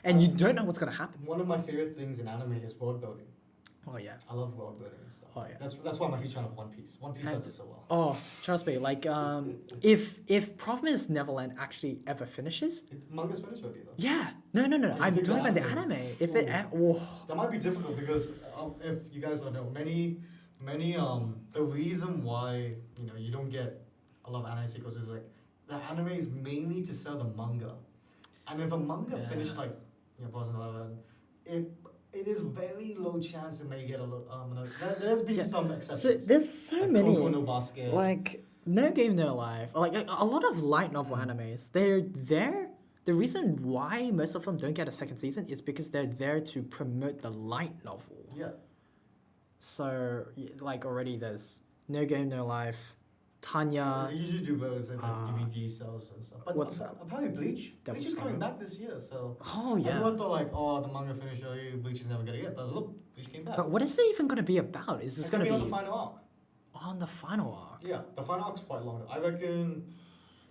and you don't know what's gonna happen. One of my favorite things in anime is world building. Oh yeah. I love world building and stuff. Oh yeah. That's why I'm a huge fan of One Piece. One Piece does it so well. Oh, trust me. Like if Promise Neverland actually ever finishes. Manga's finished already though. Yeah. No. I'm talking about the anime. If it. That might be difficult because if you guys don't know, many the reason why you don't get a lot of anime sequels is like the anime is mainly to sell the manga, and if a manga finished like 2011, it is very low chance it may get a little. There's been some exceptions. So there's so like many. Kuroko no Basket. Like No Game No Life. Like a lot of light novel animes. They're there. The reason why most of them don't get a second season is because they're there to promote the light novel. Yeah. So like already there's No Game No Life, Tanya. They usually do those like DVD sales and stuff. But apparently Bleach is coming back this year, so oh yeah. Everyone thought like, oh, the manga finished early, Bleach is never gonna get, but look, Bleach came back. But what is it even gonna be about? Is this it's gonna be on the final arc? On the final arc. Yeah, the final arc's quite long. I reckon.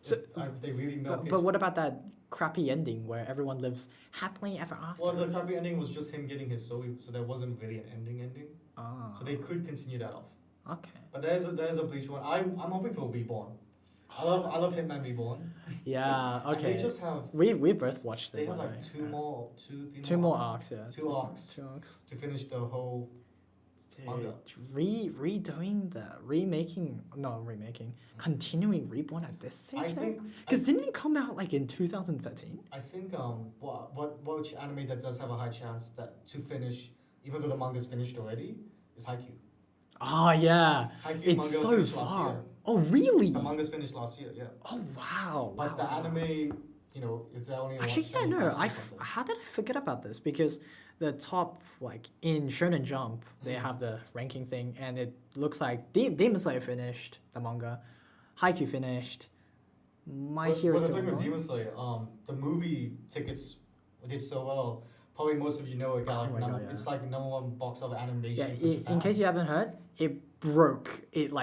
So if they really milk it. But what about that crappy ending where everyone lives happily ever after? Well, the crappy ending was just him getting his soul, so there wasn't really an ending. Ah. So they could continue that off. Okay. But there's a Bleach one. I'm hoping for Reborn. I love Hitman Reborn. Yeah. Okay. And they just have. We both watched them. They have like three two more arcs. Yeah. Two arcs to finish the whole manga. Continuing Reborn at this stage. I think because didn't it come out like in 2013? I think which anime that does have a high chance to finish, even though the manga's finished already, is Haikyuu. Oh yeah, Haikyuu it's so far. Oh really? The manga's finished last year, yeah. Oh wow. But the anime, it's only actually how did I forget about this? Because the top in Shonen Jump they have the ranking thing, and it looks like Demon Slayer finished the manga, Haikyuu finished. My Hero. But the thing with Demon Slayer, the movie tickets did so well. Probably most of you know it got it's like number one box office animation. Yeah, in case you haven't heard, it broke. It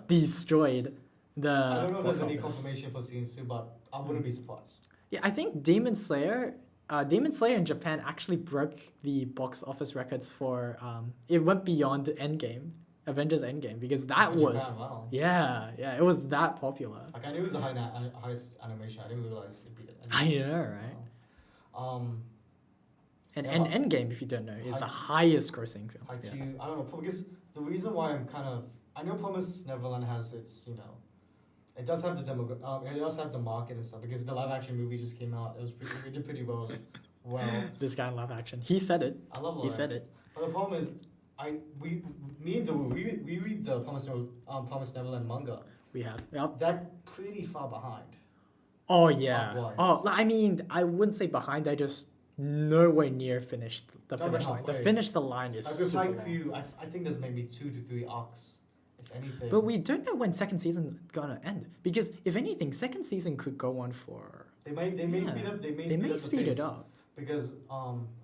destroyed the. I don't know if there's any confirmation for season 2, but I wouldn't be surprised. Yeah, I think Demon Slayer in Japan actually broke the box office records for. It went beyond Endgame, Avengers Endgame, because that was. Japan, wow. Yeah, it was that popular. Like I knew it was the highest animation. I didn't realize it beat it. I know, right? Wow. And Endgame, if you don't know, is the highest grossing film. Haikyuu, I don't know, because the reason why I know Promise Neverland has its, it does have the it does have the market and stuff, because the live action movie just came out. It did pretty well. This guy in live action, he said it. I love live He said it. But the problem is, me and Dawu, we read the Promise Neverland manga. We have. Yep. They're pretty far behind. Oh yeah. Arc-wise. Oh, I mean, I wouldn't say behind. They just nowhere near finished the finish line. The finish the line is super Haikyuu, long. I think there's maybe 2 to 3 arcs, if anything. But we don't know when second season gonna end, because if anything, second season could go on for. They may speed up. They may speed it up. Because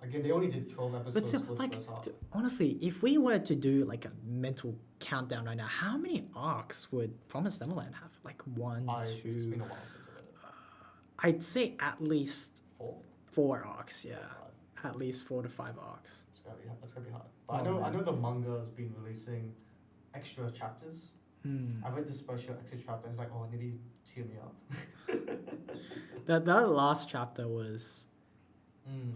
again, they only did 12 episodes. But still, for the first half. Honestly, if we were to do a mental countdown right now, how many arcs would Promised Neverland have? 1, 2. It's been a while since I read it. I'd say at least 4. 4 arcs. Yeah, at least 4 to 5 arcs. That's gonna be hard. But I know the manga has been releasing extra chapters. I read this special extra chapter. It's like, oh, it nearly tear me up. that last chapter was.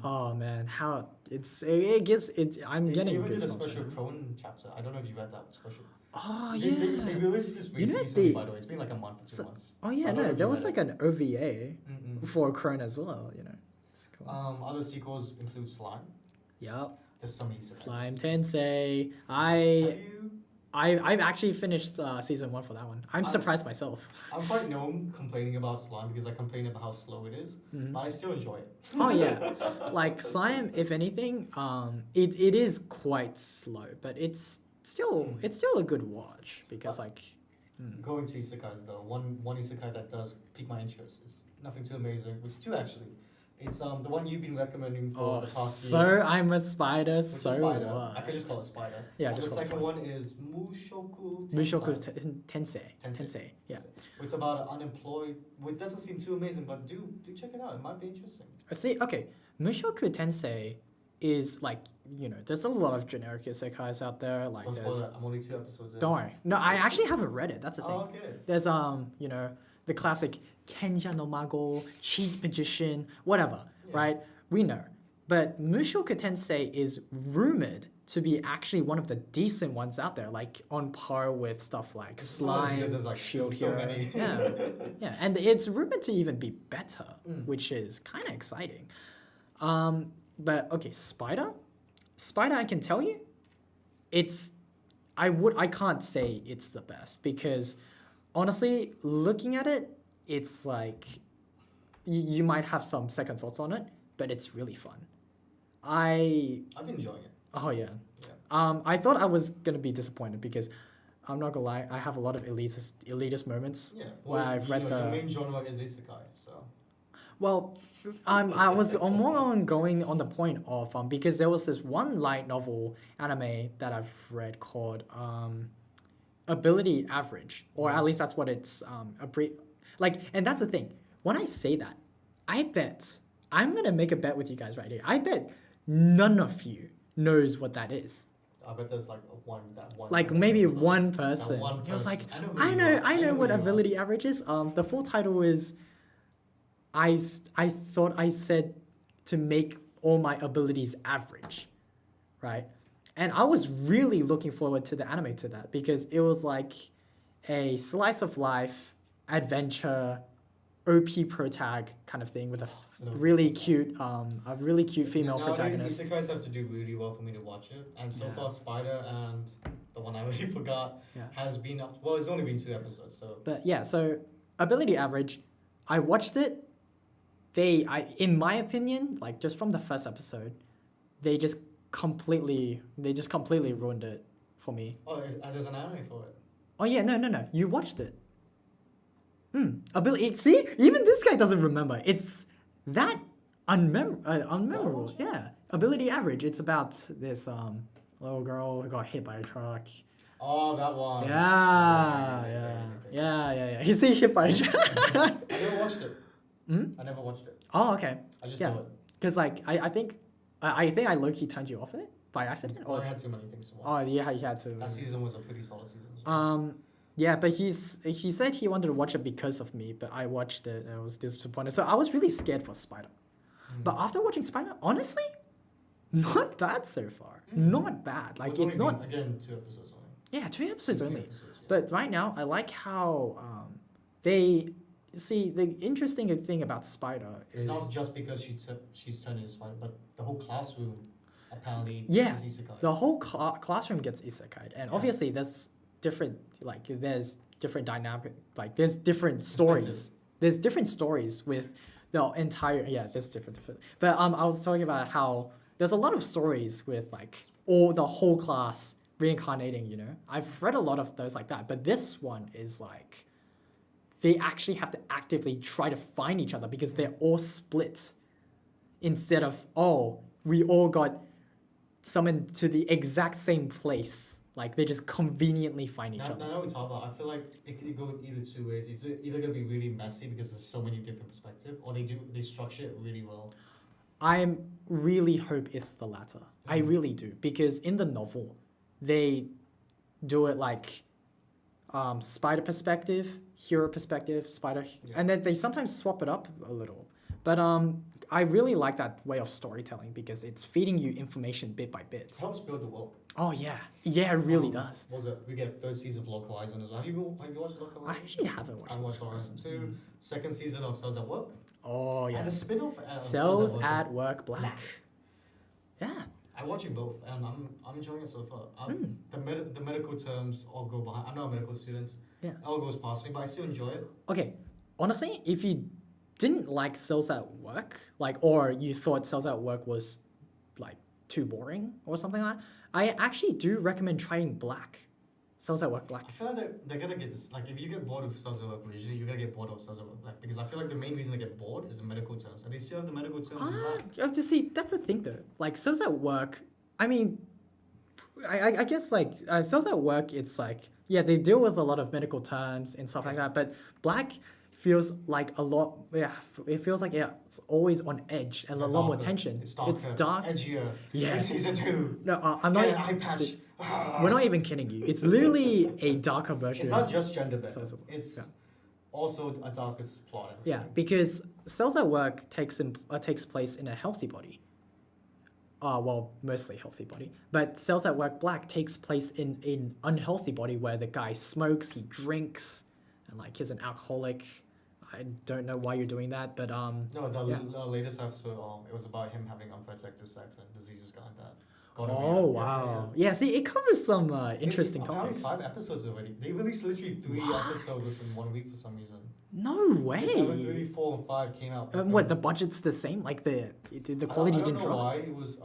Oh man, how it gives it. I'm getting. They even did a special Crone chapter. I don't know if you read that special. Oh They released this recently, by the way. It's been like a month or 2 months. Oh yeah, no, there was an OVA for Crone as well. It's cool. Other sequels include Slime. Yep. There's so many sequels. Slime Tensei. I've actually finished season 1 for that one. I'm surprised myself. I'm quite known complaining about Slime because I complain about how slow it is, but I still enjoy it. Oh yeah, Slime. If anything, it is quite slow, but it's still a good watch because Going to isekais though, one isekai that does pique my interest. It's nothing too amazing. It's 2 actually. It's the one you've been recommending for the past year. So I'm a spider. Spider. What? I could just call it Spider. Yeah, and just the call it second Spider. one is Mushoku Tensei. Yeah. It's about an unemployed. It doesn't seem too amazing, but do check it out. It might be interesting. See, okay. Mushoku Tensei is like, there's a lot of generic isekais out there. Like, Don't spoil it. I'm only 2 episodes in. don't worry. No, I actually haven't read it. That's the thing. Oh, okay. There's the classic Kenja no Mago, cheat magician, whatever, right? We know. But Mushoku Tensei is rumored to be actually one of the decent ones out there, like on par with stuff like Slime, there's like Shield so Hero. many. Yeah, and it's rumored to even be better, which is kind of exciting. But okay, Spider, I can tell you, I can't say it's the best because honestly, looking at it, it's like you might have some second thoughts on it, but it's really fun. I've been enjoying it. Oh yeah. I thought I was gonna be disappointed because I'm not gonna lie, I have a lot of elitist moments. Yeah. Where I've read the main genre is isekai, so. Well, I was more on going on the point of because there was this one light novel anime that I've read called Ability Average, or at least that's what it's and that's the thing. When I say that, I bet I'm gonna make a bet with you guys right here. I bet none of you knows what that is. I bet there's like one. Like maybe one person. That one He was like, person. I know what ability average is. The full title is I thought I said to make all my abilities average, right? And I was really looking forward to the anime to that because it was like a slice of life adventure OP protag kind of thing with a really cute female protagonist. Isekais have to do really well for me to watch it, and so far Spider and the one I already forgot has been up. Well, it's only been 2 episodes, so. But yeah, so Ability Average, I watched it. In my opinion, like just from the first episode, they just completely ruined it for me. Oh, there's an anime for it. Oh yeah, no, you watched it. Ability. See, even this guy doesn't remember. It's that unmemorable. Yeah, Ability Average. It's about this little girl who got hit by a truck. Oh, that one. Yeah. You see, hit by a truck. I never watched it. I never watched it. Oh, okay. I just know it. Because like I think I low-key turned you off it by accident. Or I had too many things to watch. Oh yeah, he had to. That season was a pretty solid season. So. Yeah, but he said he wanted to watch it because of me, but I watched it and I was disappointed. So I was really scared for Spider. But after watching Spider, honestly, not bad so far. Not bad. Like it's not. Again, 2 episodes only. Yeah, 2 episodes only. Episodes, yeah. But right now, I like how they see the interesting thing about Spider is it's not just because she's turning into Spider, but the whole classroom apparently is isekai. The whole classroom gets isekai, and obviously there's different dynamic, like there's different stories. There's different stories with the entire there's different. But I was talking about how there's a lot of stories with like the whole class reincarnating. I've read a lot of those like that, but this one is like they actually have to actively try to find each other because they're all split. Instead of we all got summoned to the exact same place. Like they just conveniently find each other. Now we talk about, I feel like it could go either 2 ways. It's either gonna be really messy because there's so many different perspectives, or they structure it really well. I really hope it's the latter. I really do, because in the novel, they do it like Spider perspective, hero perspective, Spider, and then they sometimes swap it up a little. But I really like that way of storytelling because it's feeding you information bit by bit. It helps build the world. Oh yeah, it really does. We get 3rd season of Localizing as well. Have you watched Localizing? I actually haven't watched. I watched Localizing 2. 2nd season of Cells at Work. Oh yeah. And the spin-off Cells at Work Black. Yeah. I'm watching both, and I'm enjoying it so far. The medical terms all go behind. I'm not a medical student. Yeah. It all goes past me, but I still enjoy it. Okay, honestly, if you didn't like Cells at Work, or you thought Cells at Work was like too boring or something like that, I actually do recommend trying Black. Cells at Work Black. I feel like they're gonna get this. Like, if you get bored of Cells at Work originally, you're gonna get bored of Cells at Work Black, because I feel like the main reason they get bored is the medical terms, and they still have the medical terms in Black. You have to see, that's the thing though. Like Cells at Work, I mean, I guess like Cells at Work, it's like they deal with a lot of medical terms and stuff like that. But Black feels like a lot. Yeah, it feels like it's always on edge and It's a lot more darker. tension. It's darker. It's dark. Edgier. Yeah. It's season 2. No, I'm not. Get an eye patch. We're not even kidding you. It's literally a darker version. It's not just gender bent. So- It's yeah. also a darker plot. and Yeah, everything. because Cells at Work takes place in a healthy body. Well, mostly healthy body. But Cells at Work Black takes place in unhealthy body where the guy smokes, he drinks, and like he's an alcoholic. I don't know why you're doing that, but No, the yeah. latest episode, it was about him having unprotected sex and diseases like that. Oh wow. Yeah, see, it covers some interesting Apparently topics. 5 episodes already. They released literally 3 episodes within 1 week for some reason. No way. This episode 3, 4, and 5 came out. What, the budget's the same? Like the quality I don't didn't know drop? why it was.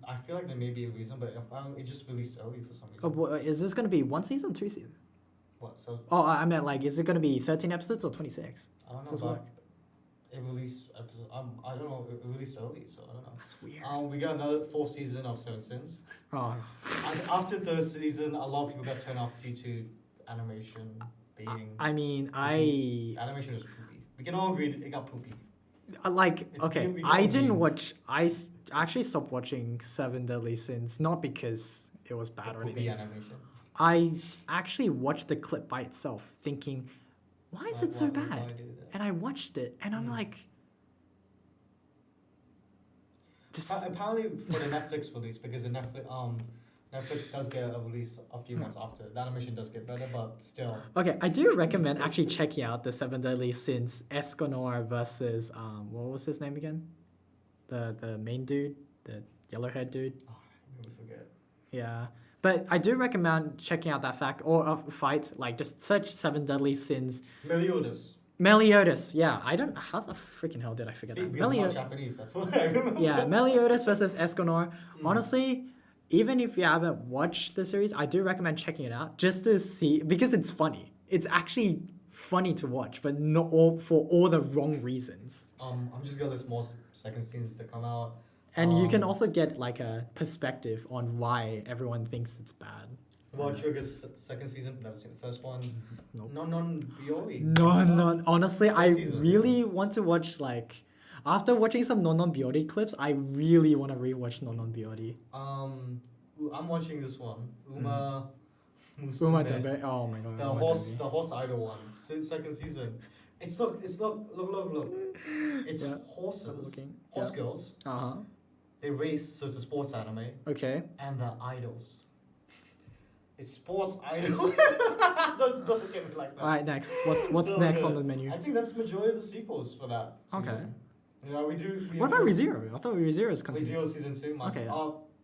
I feel like there may be a reason, but apparently it just released early for some reason. Is this gonna be 1 season or 2 seasons? What? So Oh, I meant like, is it gonna be 13 episodes or 26? I don't know. Does But work? it released episode. I don't know. It released early, so I don't know. That's weird. We got another 4th season of Seven Sins. Oh. And after 3rd season, a lot of people got turned off due to animation being. I mean, Animation was poopy. We can all agree it got poopy. like, It's okay, been- we I don't didn't mean- watch, actually stopped watching Seven Deadly Sins, not because it was bad or Poopy anything. animation. I actually watched the clip by itself thinking, why is it so Why bad? did that? And I watched it and I'm Mm. like, just, Apparently for the Netflix release, because the Netflix does get a release a few months after. The animation does get better, but still. okay, I do recommend actually checking out the Seven Deadly Sins Escanor versus, what was his name again? The main dude, the yellow haired dude. Oh, I really forget. Yeah, but I do recommend checking out that fight. Like, just search Seven Deadly Sins. Meliodas. Yeah, I don't. How the freaking hell did I forget See, that? because it's not Japanese, that's why I remember. Yeah, Meliodas versus Escanor. Mm. Honestly, even if you haven't watched the series, I do recommend checking it out just to see, because it's funny. It's actually funny to watch, but not all for all the wrong reasons. I'm just gonna list more second seasons to come out. And you can also get like a perspective on why everyone thinks it's bad. About Trigger's second season, never seen the first one. Nope. Non Biori. No. Honestly, What I season? really want to watch, like, after watching some Non Biori clips, I really want to rewatch Non Biori. I'm watching this one. Uma Musume. Uma Dembe. Oh my god. The Uma horse, Dembe. the horse idol one. Second season. Look. It's Yeah. horses. Looking. Horse Yeah. girls. Uh huh. They race, so it's a sports anime. Okay. And the idols. It's sports idol. don't look at me like that. All right. Next. What's So next good. on the menu? I think that's the majority of the sequels for that. Okay. Season. Yeah, we do. What about ReZero? I thought ReZero's coming. ReZero season 2? Okay.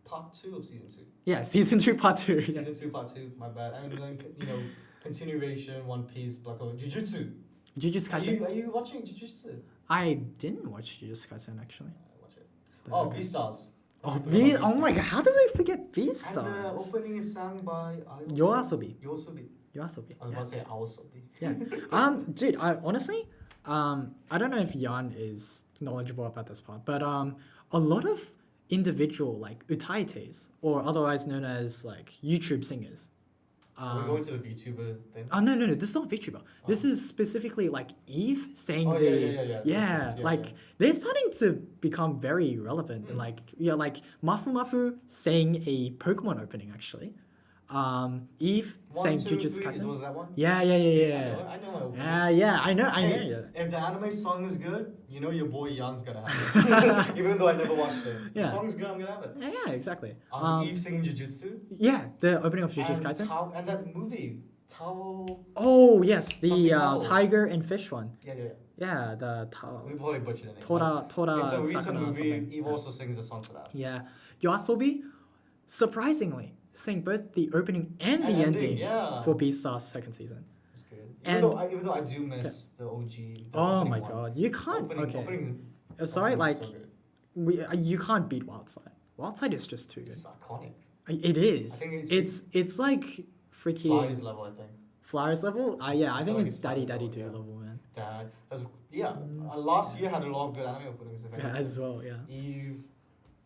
Part 2 of season 2. Yeah, season 2, part 2. Yeah. Season 2, part 2, my bad. And then, continuation, One Piece, Black Hole, Jujutsu. Jujutsu Kaisen. Are you watching Jujutsu? I didn't watch Jujutsu Kaisen actually. Watch it. But Oh, okay. Beastars. Oh, oh my god, how did we forget And Beastars? the opening is sung by Yoasobi. Yoasobi. Yoasobi. I was about to say Aosobi. Yeah. Dude, I honestly, I don't know if Jan is knowledgeable about this part, but a lot of individual like utaites, or otherwise known as like YouTube singers. Are we going to the VTuber thing? Oh no, this is not VTuber. This is specifically like Eve saying Oh, the yeah. like they're starting to become very relevant. Mm. Like like Mafu saying a Pokemon opening actually. Eve saying Jujutsu Kaisen. Was that one? Yeah. I know my openings. Yeah, I know. Hey, Yeah. if the anime song is good, you know your boy Jan's gonna have it. Even though I never watched it. Yeah. The song's good, I'm gonna have it. Yeah, exactly. Eve singing Jujutsu. Yeah, the opening of Jujutsu and Kaisen. And that movie, Tao. Oh yes, the Something Tao. tiger and fish one. Yeah. Yeah, the Tao. We probably butchered the name. Tora. It's a recent Sakura or movie. something. Eve also sings a song for that. Yeah, Yoasobi, surprisingly, sang both the opening and the And ending yeah. for Beastars second season. It's good. And- Even though I do miss the OG. The Oh opening my one. god, you can't. Opening, Okay, I'm sorry, opening like is so good. you can't beat Wildside. Wildside is just too good. It's iconic. It is. I think It's like freaking Flyers level, I think. Flowers level. Yeah, I I think like it's it's Daddy Flowers Daddy level, Do yeah. level, man. Dad. Last year had a lot of good anime openings. If Yeah, anything. as well. Yeah. Eve,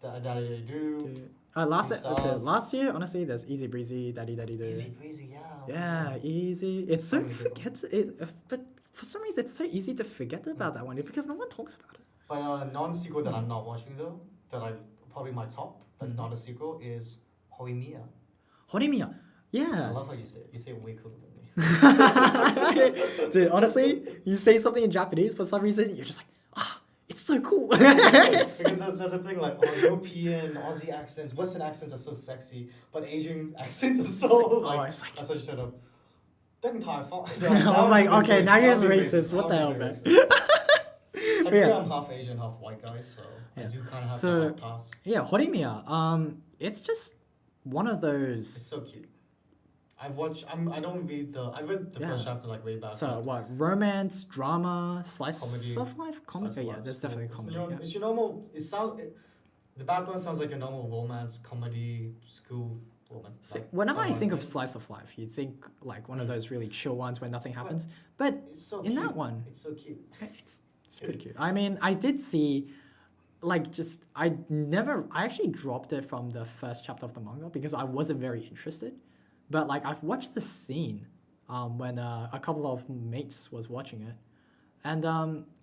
Daddy Do. Last year, honestly, there's Easy Breezy, Daddy Daddy Do. Easy breezy, yeah. Yeah, easy. It's so So many good forgets it, but for some reason it's so easy to forget about that one because no one talks about it. But a non-sequel that I'm not watching though, that I probably my top, that's Mm. not a sequel, is Horimiya. Horimiya. I Yeah. love how you say it. You say it way cooler than me. Dude, honestly, you say something in Japanese for some reason, you're just like, ah, it's so cool. Because there's a thing like European, Aussie accents, Western accents are so sexy, but Asian accents are so like, it's like, that's such a oh my, okay, now you're just racist. What the hell, man? Technically, Yeah. I'm half Asian, half white guy, so I Yeah. do kind of have So- the half pass. Yeah, Horimiya. It's just one of It's those. so cute. I don't read I read the first Yeah. chapter like way back. So but what? Romance, drama, slice Comedy. of life, comedy. Slice of Yeah, life, there's so definitely it's comedy. your- Yeah. It's your normal. The background sounds like a normal romance comedy school romance. So like, whenever I drama think of thing. slice of life, you think like one of Mm. those really chill ones where nothing But- happens. But It's so in cute. that one, It's so cute. it's pretty cute. I mean, I did see, like, I actually dropped it from the first chapter of the manga because I wasn't very interested. But like, I've watched the scene, when a couple of mates was watching it, and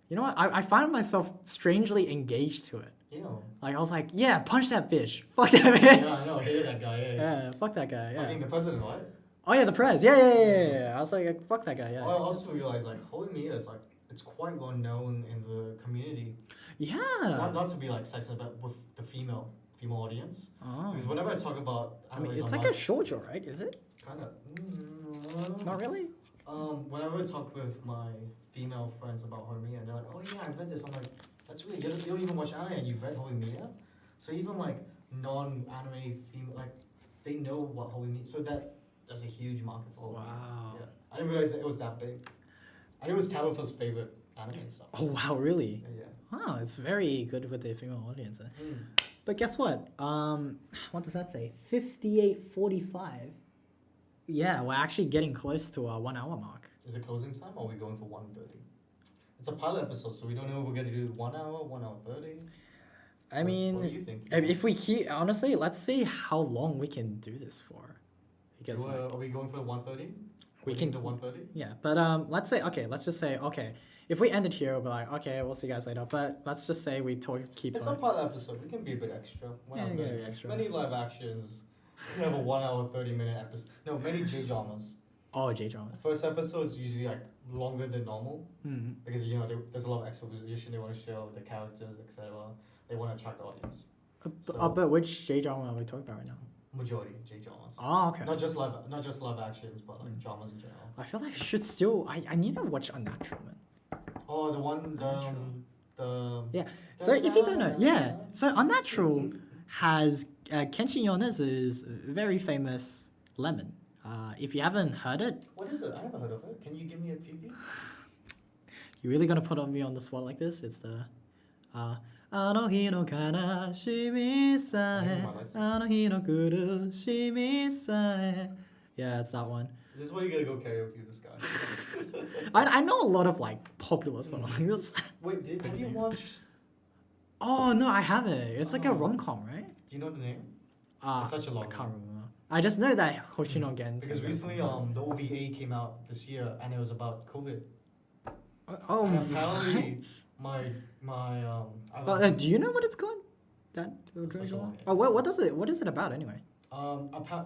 you know what? I found myself strangely engaged to it. You know. Like I was like, yeah, punch that bitch, fuck that man. Yeah, I know. I hated that guy. Yeah. Yeah, fuck that guy. Fucking Yeah. the president, right? Oh yeah, the prez. Yeah. I was like, fuck that guy. I Yeah. also realized like Horimiya is like it's quite well known in the community. Yeah. Not to be like sexist, but with the female audience. Oh. Because whenever I talk about I mean, animes it's like online, a shoujo, right? Is it? kind of. Not really. Whenever I talk with my female friends about Horimiya, and they're like, "Oh yeah, I've read this." I'm like, "That's really good. You don't even watch anime, and you've read Horimiya." So even like non-anime female, like they know what Horimiya. So that's a huge market for Horimiya. Wow. Yeah, I didn't realize that it was that big. I knew it was Tabitha's favorite anime and stuff. Oh wow, really? Yeah. Wow, it's very good with the female audience. Mm. But guess what? What does that say? 58:45. Yeah, we're actually getting close to our 1 hour mark. Is it closing time, or are we going for 1:30? It's a pilot episode, so we don't know if we're gonna do 1 hour, 1 hour 30. I mean, what do you think? if we keep honestly, let's see how long we can do this for. Because like, Are we going for 1:30? we can do 1:30. yeah, but let's just say okay. If we end it here, we'll be like, okay, we'll see you guys later. But let's just say we keep It's on. a pilot episode. We can be a bit extra. 1 Yeah, hour we can 30 be minutes. extra. Many live actions. We have a 1 hour 30-minute episode. No, many J dramas. Oh, J dramas. First episode's usually like longer than normal Mm. because there's a lot of exposition they want to show, the characters, etc. They want to attract the audience. So- But which J drama are we talking about right now? Majority J dramas. Oh, okay. Not just live actions, but like dramas in general. I feel like I should still. I need to watch Unnatural, man. Oh, the one the Yeah. So if you don't know, yeah. So Unnatural has Kenshin Yonezu's very famous Lemon. If you haven't heard it, What is it? I never heard of it. Can you give me a preview? you really gonna put me on the spot like this? It's the. あの日の悲しみさえあの日の苦しみさえ Yeah, it's that one. This is why you gotta go karaoke with this guy. I know a lot of like popular songs. Wait, have you watched? Oh no, I haven't. It's like a Oh. rom-com, right? Do you know the name? Uh, It's such a long I can't name. remember. I just know that Hoshino Gen. Because recently, the OVA came out this year, and it was about COVID. Oh, and apparently right. I Do you know what it's called? That It's such a long name. Oh, what is it about anyway?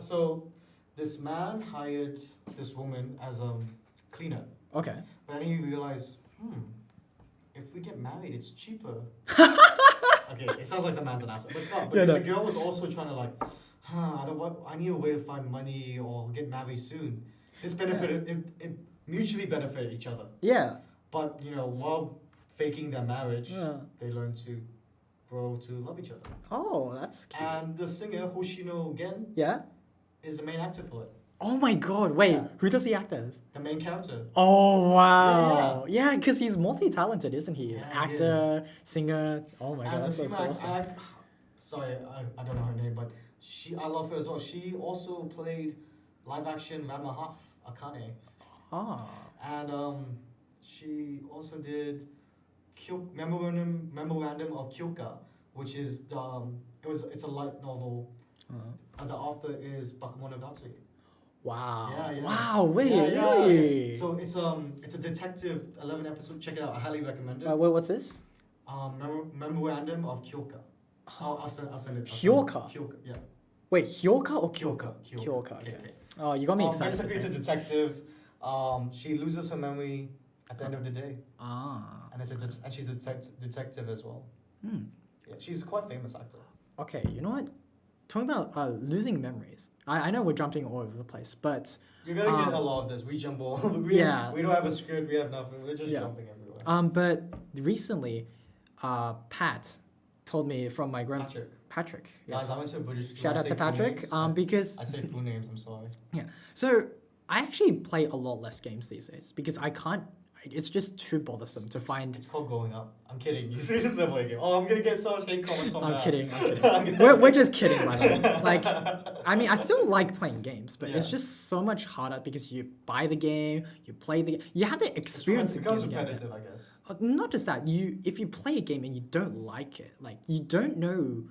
So this man hired this woman as a cleaner, Okay. but then he realized, if we get married, it's cheaper. Okay, it sounds like the man's an asshole, but it's not. Because the girl was also trying to like, I need a way to find money or get married soon. This benefited it mutually benefited each other. Yeah. But while faking their marriage, Yeah. they learn to grow to love each other. Oh, that's cute. And the singer Hoshino Gen Yeah. is the main actor for it. Oh my God! Wait, Yeah. who does he act as? The main character. Oh wow! Yeah, because he's multi-talented, isn't he? Yeah, he Actor, singer. Oh my God, And the that's so female awesome. sorry, I don't know her name, but I love her as well. She also played live action Ranma Half Akane, Ah. and she also did Memorandum of Kyoka, which is it's a light novel. Uh-huh. And the author is Bakemonogatari. Wow. Yeah, yeah. Wow. Wait, Yeah, yeah. really? So it's a detective 11 episode. Check it out. I highly recommend it. Wait, what's this? Memorandum of Kyoka. I'll send it. Hyoka? Kyoka. Yeah. Wait, Hyoka or Kyoka? Kyoka. Kyoka. Okay. Okay. Oh, you got me excited. Basically, it's a detective. She loses her memory at the end of the day, Ah. and she's a detective as well. Hmm. Yeah, she's a quite famous actor. Okay, you know what? Talking about losing memories. I know we're jumping all over the place, but You're gonna get a lot of this. We jump all. we don't have a script. We have nothing. We're just jumping everywhere. But recently, Pat told me from my Patrick. Yes. Guys, I went to a British school. Shout out to Patrick. Because I say full names. I'm sorry. Yeah. So I actually play a lot less games these days because I can't. It's just too bothersome to find. It's called growing up. I'm kidding. You think it's a play game? Oh, I'm gonna get so much hate comments on that. I'm kidding. we're just kidding, by the way. Like, I mean, I still like playing games, but it's just so much harder because you buy the game, you play the game, you have to experience the game. It becomes repetitive, I guess. Not just that. If you play a game and you don't like it, like you don't know.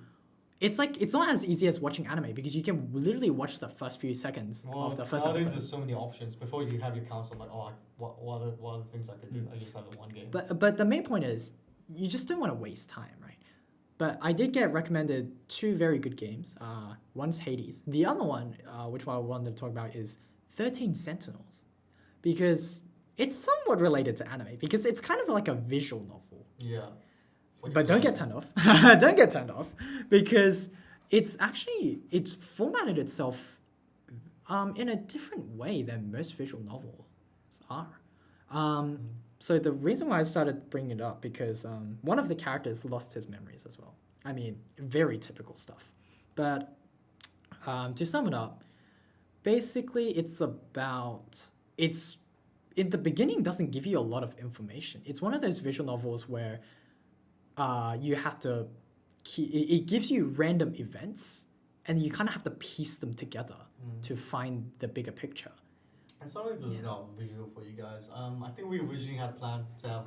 It's like it's not as easy as watching anime because you can literally watch the first few seconds of the first nowadays episode. there's so many options. Before you have your console, like, what are the things I could do? I just have the one game. But the main point is you just don't want to waste time, right? But I did get recommended two very good games. One's Hades. The other one, which I wanted to talk about, is 13 Sentinels, because it's somewhat related to anime because it's kind of like a visual novel. Yeah. But don't get turned off. Don't get turned off because it's formatted itself in a different way than most visual novels are. So the reason why I started bringing it up because one of the characters lost his memories as well. I mean, very typical stuff. But to sum it up, basically it's in the beginning doesn't give you a lot of information. It's one of those visual novels where you have to it gives you random events and you kind of have to piece them together to find the bigger picture. And sorry if this is not visual for you guys. I think we originally had planned to have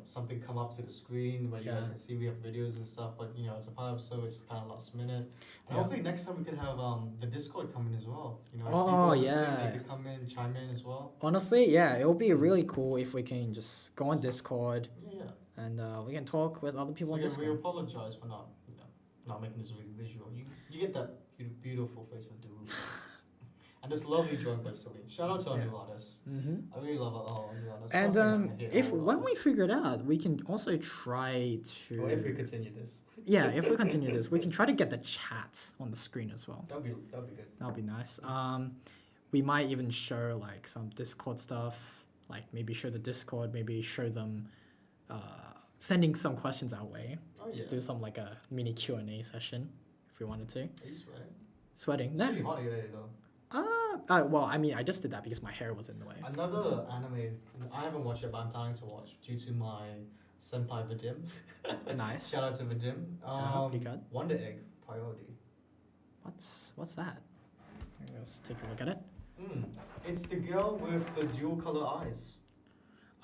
something come up to the screen where you guys can see we have videos and stuff, but it's a pilot episode, it's kind of last minute. And hopefully next time we could have the Discord come in as well. They could come in, chime in as well. Honestly, it would be really cool if we can just go on Discord. Yeah. And we can talk with other people on Discord. We apologize for not making this really visual. You get that beautiful face of Daru. And this lovely drawing by Celine. Shout out to our new artist. I really love our new artist. And when we figure it out, we can also try to. Or if we continue this. Yeah, if we continue this, we can try to get the chat on the screen as well. That'd be good. That'd be nice. We might even show like some Discord stuff, like maybe show the Discord, maybe show them sending some questions our way. Oh yeah. Do some like a mini Q&A session if we wanted to. Are you sweating? Sweating? It's pretty hot today though. Well, I mean, I just did that because my hair was in the way. Another anime, I haven't watched it, but I'm planning to watch due to my senpai Vadim. Nice. Shout out to Vadim. Pretty good. Wonder Egg Priority. What's that? Let's take a look at it. It's the girl with the dual color eyes.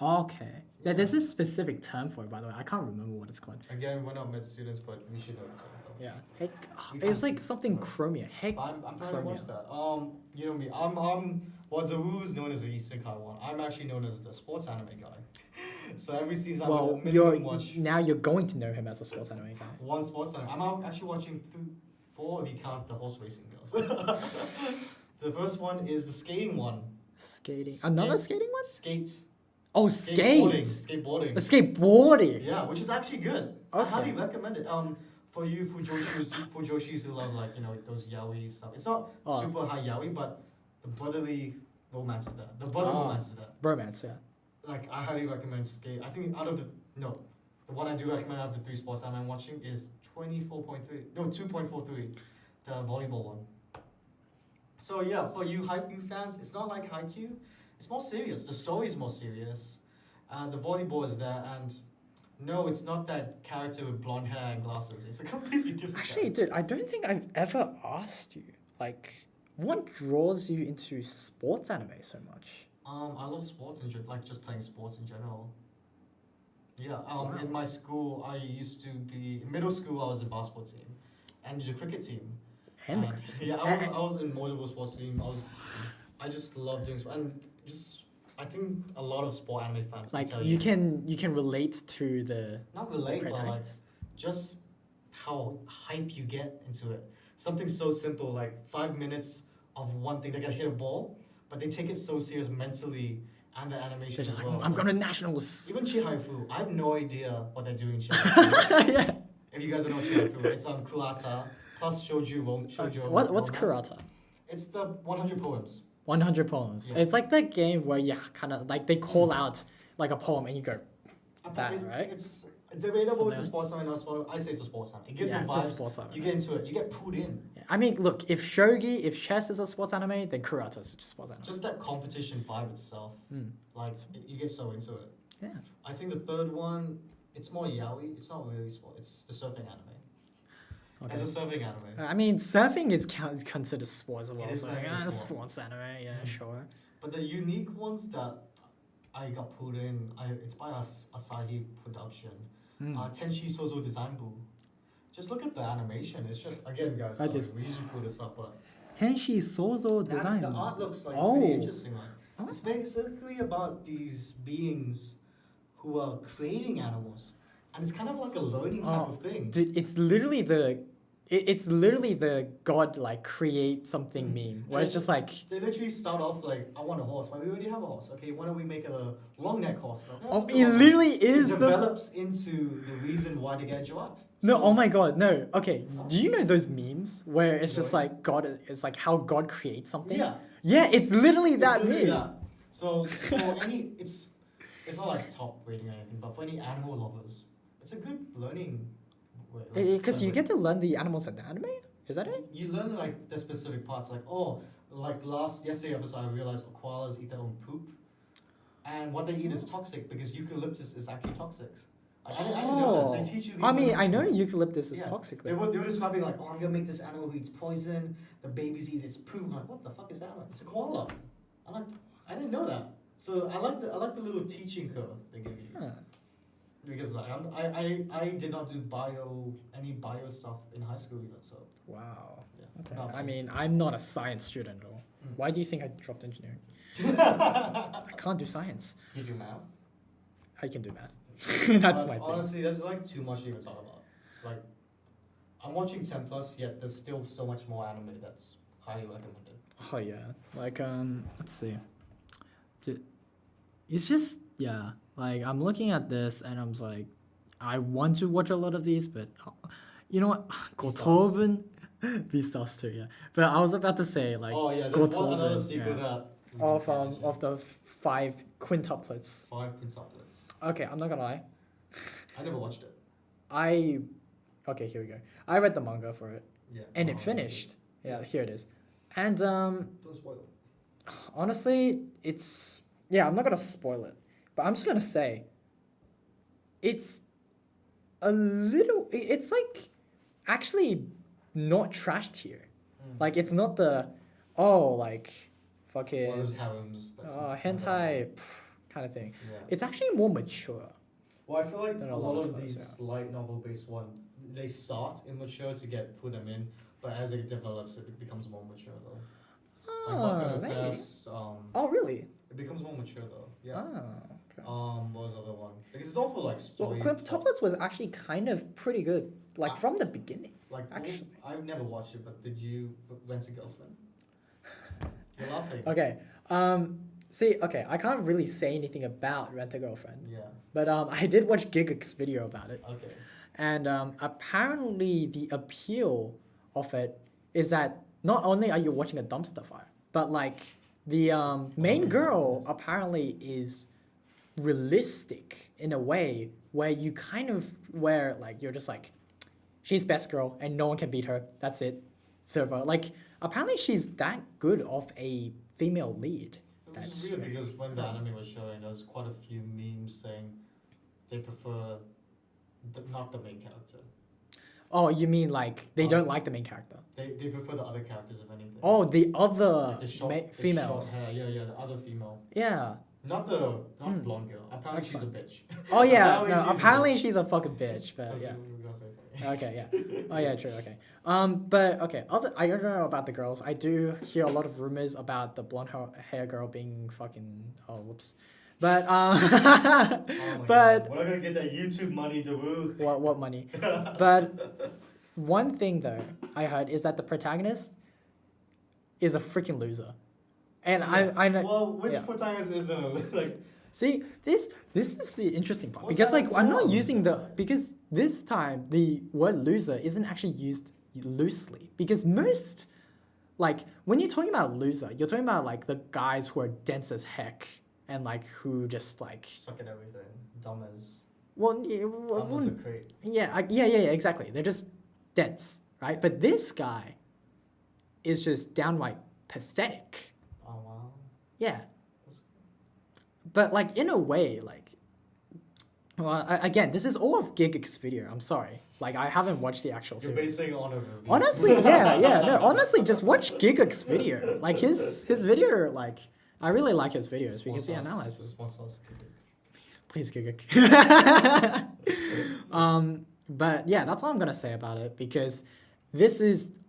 Okay. Yeah, there's this specific term for it, by the way. I can't remember what it's called. Again, we're not med students, but we should know it. Yeah. Heck, it was like something chromia. Heck, I'm trying to watch that. You know me. I'm Daru is known as the isekai one. I'm actually known as the sports anime guy. So every season now you're going to know him as a sports anime guy. One sports anime. I'm actually watching 4 if you count the horse racing girls. The first one is the skating one. Another skating one? Skates. Oh, skate. Skateboarding. The skateboarding. Yeah, which is actually good. Okay. I highly recommend it. For you Fujoshis who love those yaoi stuff. It's not super high yaoi, but the brotherly romance is there. The brother romance is there. Romance, yeah. Like I highly recommend skate. I think the one I do recommend out of the 3 sports I'm watching is 2.43. The volleyball one. So yeah, for you Haikyuu fans, it's not like Haikyuu. It's more serious. The story is more serious. The volleyball is there, and no, it's not that character with blonde hair and glasses. It's a completely different Actually, dude, I don't think I've ever asked you, like, what draws you into sports anime so much? I love sports like just playing sports in general. Yeah, Wow. In my school, I used to be... In middle school, I was a basketball team. And the cricket team. And yeah, I was in multiple sports team. I just love doing sport, and just I think a lot of sport anime fans can like tell you can relate to the not relate, but like protagonists. just how hype you get into it. Something so simple like 5 minutes of one thing. They gotta hit a ball, but they take it so serious mentally and the animation They're just as like, well. I'm going to nationals. Even Chihaifu, I have no idea what they're doing in Chihaifu. Yeah. If you guys don't know Chihaifu, it's Kurata plus shoujo. What's romance. Kurata? It's the 100 poems. 100 poems. Yeah. It's like that game where you kind of like they call out like a poem and you go, right? It's debatable. It's a Something. sports anime, not sports. I say it's a sports anime. It gives Yeah, you it's a vibes. sports anime. You get into it. You get pulled in. Yeah. I mean, look, if chess is a sports anime, then Kurata is a sports anime. Just that competition vibe itself. Like you get so into it. Yeah. I think the third one, it's more yaoi. It's not really sport. It's the surfing anime. Okay. It's a surfing anime. I mean, surfing is considered sports as well. It is So technically yeah, sport. sports anime, yeah, sure. But the unique ones that I got pulled in, it's by Asahi Production. Tenshi Sozo Design Bu. Just look at the animation. It's just, again, guys, sorry, we usually pull this up, but Tenshi Sozo Design. the art looks like Oh. pretty interesting. Like. It's basically about these beings who are creating animals. And it's kind of like a learning type of thing. Dude, it's literally the God like create something meme where it's just like They literally start off like, I want a horse, but we already have a horse. Okay, why don't we make it a long neck horse? Okay, it literally is it develops into the reason why they get a giraffe. No, oh my god, no. Okay, do you know those memes where it's just like God, it's like how God creates something? Yeah. Yeah, it's literally It's that literally meme. that. So for any, it's not like top rating or anything, but for any animal lovers, it's a good learning way. Because you get to learn the animals in the anime? Is that it? You learn like the specific parts, like yesterday episode, I realized koalas eat their own poop, and what they eat is toxic because eucalyptus is actually toxic. I didn't know that. They teach you these I mean, little I know things. eucalyptus is Yeah. toxic. They were describing like, oh, I'm gonna make this animal who eats poison. The babies eat its poop. I'm like, what the fuck is that? It's a koala. I'm like, I didn't know that. So I like the little teaching curve they give you. Huh. Because like I did not do any bio stuff in high school even. So Wow. yeah. Okay. Not I nice. mean, I'm not a science student at all. Why do you think I dropped engineering? I I can't do science. You do math. I can do math. That's But my thing. honestly, that's like too much to even talk about. Like, I'm watching 10+, yet there's still so much more anime that's highly recommended. Oh yeah, like let's see. It's just yeah, like I'm looking at this and I'm like, I want to watch a lot of these, but you know what, Gotoben, Beastars too, yeah. But I was about to say like, Oh yeah, there's another Gotoben, sequel yeah. that we of can mention. of the 5 quintuplets. 5 quintuplets. Okay, I'm not gonna lie. I never watched it. Okay, here we go. I read the manga for it, Yeah. and it finished. Yeah, here it is. And Don't spoil it. honestly, it's I'm not gonna spoil it, but I'm just gonna say it's a little. It's like actually not trashed here. Like it's not the like fucking One of those harems. hentai kind of thing. Yeah. It's actually more mature. Well, I feel like Than a a lot lot of of those, these light novel-based one, they start immature to put them in, but as it develops, it becomes more mature though. Like Maybe. Test, Oh really? it becomes more mature though. Yeah. Okay. What was the other one? Because it's all for like Well, story. quintuplets was actually kind of pretty good, like from the beginning. Like actually. I've never watched it, but did you rent a girlfriend? You're laughing. Okay. Okay, I can't really say anything about Rent a Girlfriend, Yeah. but I did watch Gigak's video about it, Okay. and apparently the appeal of it is that not only are you watching a dumpster fire, but like the main girl apparently is realistic in a way where you you're just like, she's best girl and no one can beat her. That's it. Server. Like apparently she's that good of a female lead. Which is weird because when the anime was showing, there was quite a few memes saying they prefer not the main character. Oh, you mean like they don't like the main character? They prefer the other characters, if anything. Oh, the other Like the females. short hair, yeah, the other female. Yeah, Not the blonde girl. Apparently she's a bitch. Oh yeah, Apparently she's a fucking bitch, but That's yeah. funny. Okay, yeah. Oh yeah, true. Okay. But okay. I don't know about the girls. I do hear a lot of rumors about the blonde hair girl being fucking. Oh, whoops. But Oh my God. We're not gonna get that YouTube money to woo. What money? But one thing though I heard is that the protagonist is a freaking loser, and I know. Well, which protagonist isn't like? See, this is the interesting part, What's because that like I'm not term? using because this time the word loser isn't actually used loosely, because most, like, when you're talking about loser, you're talking about like the guys who are dense as heck and like who just like Suck at everything. Dumb as. well, Dumb as a crate. yeah, yeah, exactly. They're just dense, right? But this guy is just downright pathetic. Oh wow. Yeah. But like in a way, like, well, again, this is all of Gig's video. I'm sorry, like I haven't watched the actual You're series. basing it on a review. Honestly, yeah, no, honestly, just watch Gig's video. Like his video, like I really like his videos because he analyzes. Please, Gig. But yeah, that's all I'm gonna say about it, because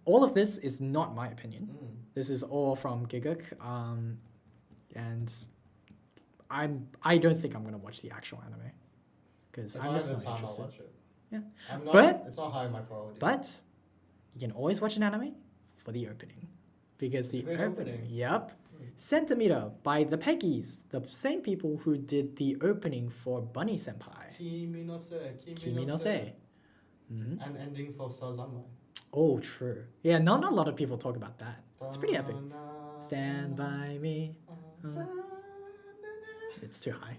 all of this is not my opinion. This is all from Giguk, and I don't think I'm gonna watch the actual anime, because I'm just not interested. I'll watch it. Yeah, but it's not high on my priority. But you can always watch an anime for the opening, because It's a great opening. Yep. Centimeter by the Peggies, the same people who did the opening for Bunny Senpai. Kimi no Se. Kimi no Se. Mm-hmm. And ending for Sazama. Oh, true. Yeah, not a lot of people talk about that. It's pretty epic. Stand by me. It's too high.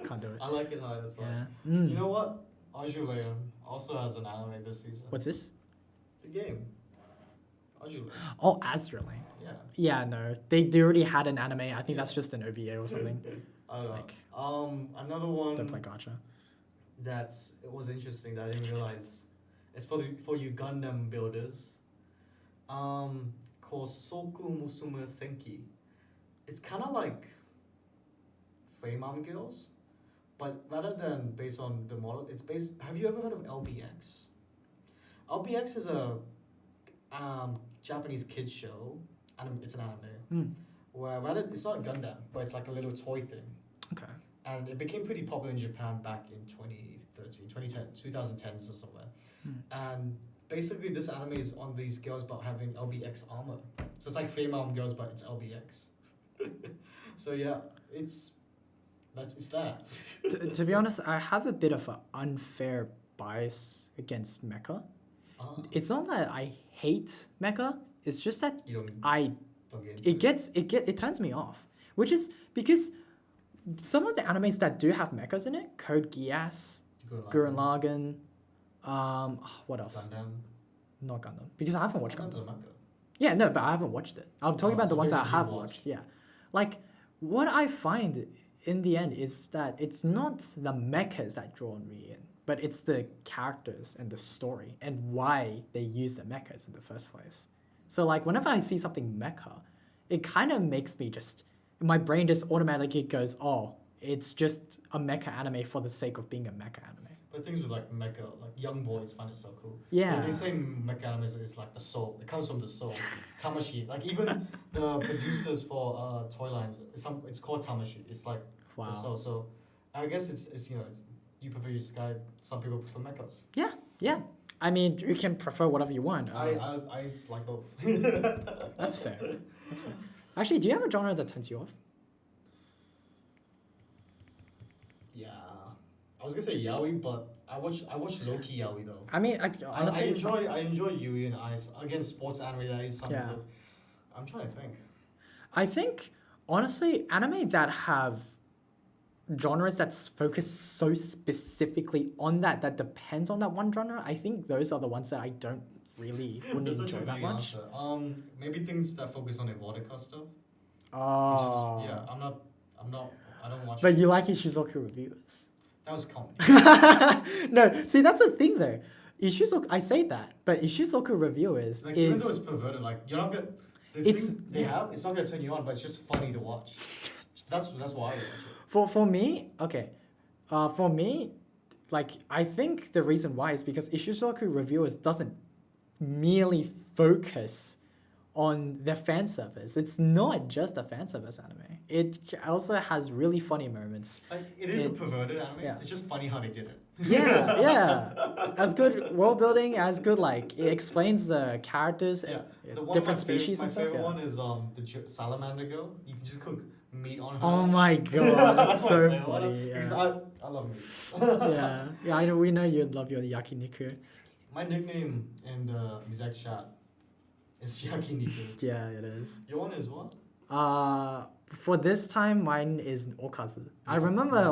Can't do it. I like it high, that's why. Yeah. You know what? Aju Leon also has an anime this season. What's this? The game. Aju Leon. Oh, Azure Lane. Yeah. Yeah, no. They already had an anime. I think that's just an OVA or something. I don't know. Like, another one don't play gacha. it was interesting that I didn't realize. It's for you Gundam builders. Kosoku Musume Senki. It's kind of like Flame Arm Girls, but rather than based on the model, it's based. Have you ever heard of LBX? LBX is a Japanese kids show. It's an anime where rather it's not a Gundam, but it's like a little toy thing. Okay. And it became pretty popular in Japan back in 2010s or somewhere. And basically this anime is on these girls but having LBX armor. So it's like Flame Arm Girls, but it's LBX. So yeah, it's that. To be honest, I have a bit of an unfair bias against mecha. It's not that I hate mecha. It's just that it turns me off, which is because some of the animes that do have mechas in it, Code Geass, Gurren Lagann, what else? Gundam. Not Gundam, because I haven't watched Gundam's Gundam. a mecha. Yeah, no, but I haven't watched it. I'm talking about the ones that I have basically watched. Yeah, like what I find in the end is that it's not the mechas that draw me in, but it's the characters and the story and why they use the mechas in the first place. So like whenever I see something mecha, it kind of makes me my brain just automatically goes, oh, it's just a mecha anime for the sake of being a mecha anime. But things with like mecha, like young boys find it so cool. Yeah. Like they say mecha anime is like the soul. It comes from the soul. Tamashi. Like even the producers for toy lines, it's called Tamashi. It's like the soul. So I guess it's you prefer Isekai. Some people prefer mechas. Yeah, yeah. I mean, you can prefer whatever you want. I like both. That's fair. That's fair. Actually, do you have a genre that turns you off? Yeah, I was gonna say yaoi, but I watch low-key yaoi though. I mean, honestly, I enjoy Yui and Ice. Again, sports anime that is something. Yeah. I'm trying to think. I think honestly, anime that have genres that focus so specifically on that depends on that one genre, I think those are the ones that I wouldn't enjoy that much. Answer. Maybe things that focus on erotica stuff. Oh. Yeah, I don't watch. But you like Ishizoku reviews. That was comedy. No, see that's the thing though. I say that, but Ishizoku reviewers like even though it's perverted, like you're not gonna things they have, it's not gonna turn you on, but it's just funny to watch. That's why I watch it. For me, okay. For me, like I think the reason why is because Ishizoku Reviewers doesn't merely focus on the fan service. It's not just a fan service anime. It also has really funny moments. Like, it is a perverted anime. Yeah. It's just funny how they did it. Yeah. As good world building, as good like it explains the characters, Yeah. different species my and stuff. favorite one is the salamander girl. You can just cook meat on her. Oh my god, that's my so favorite one, funny. because Yeah. I love meat. Yeah. I know. We know you love your yakiniku. My nickname in the exec chat is Yakiniku. Yeah, it is. Your one is what? For this time, mine is okazu. I remember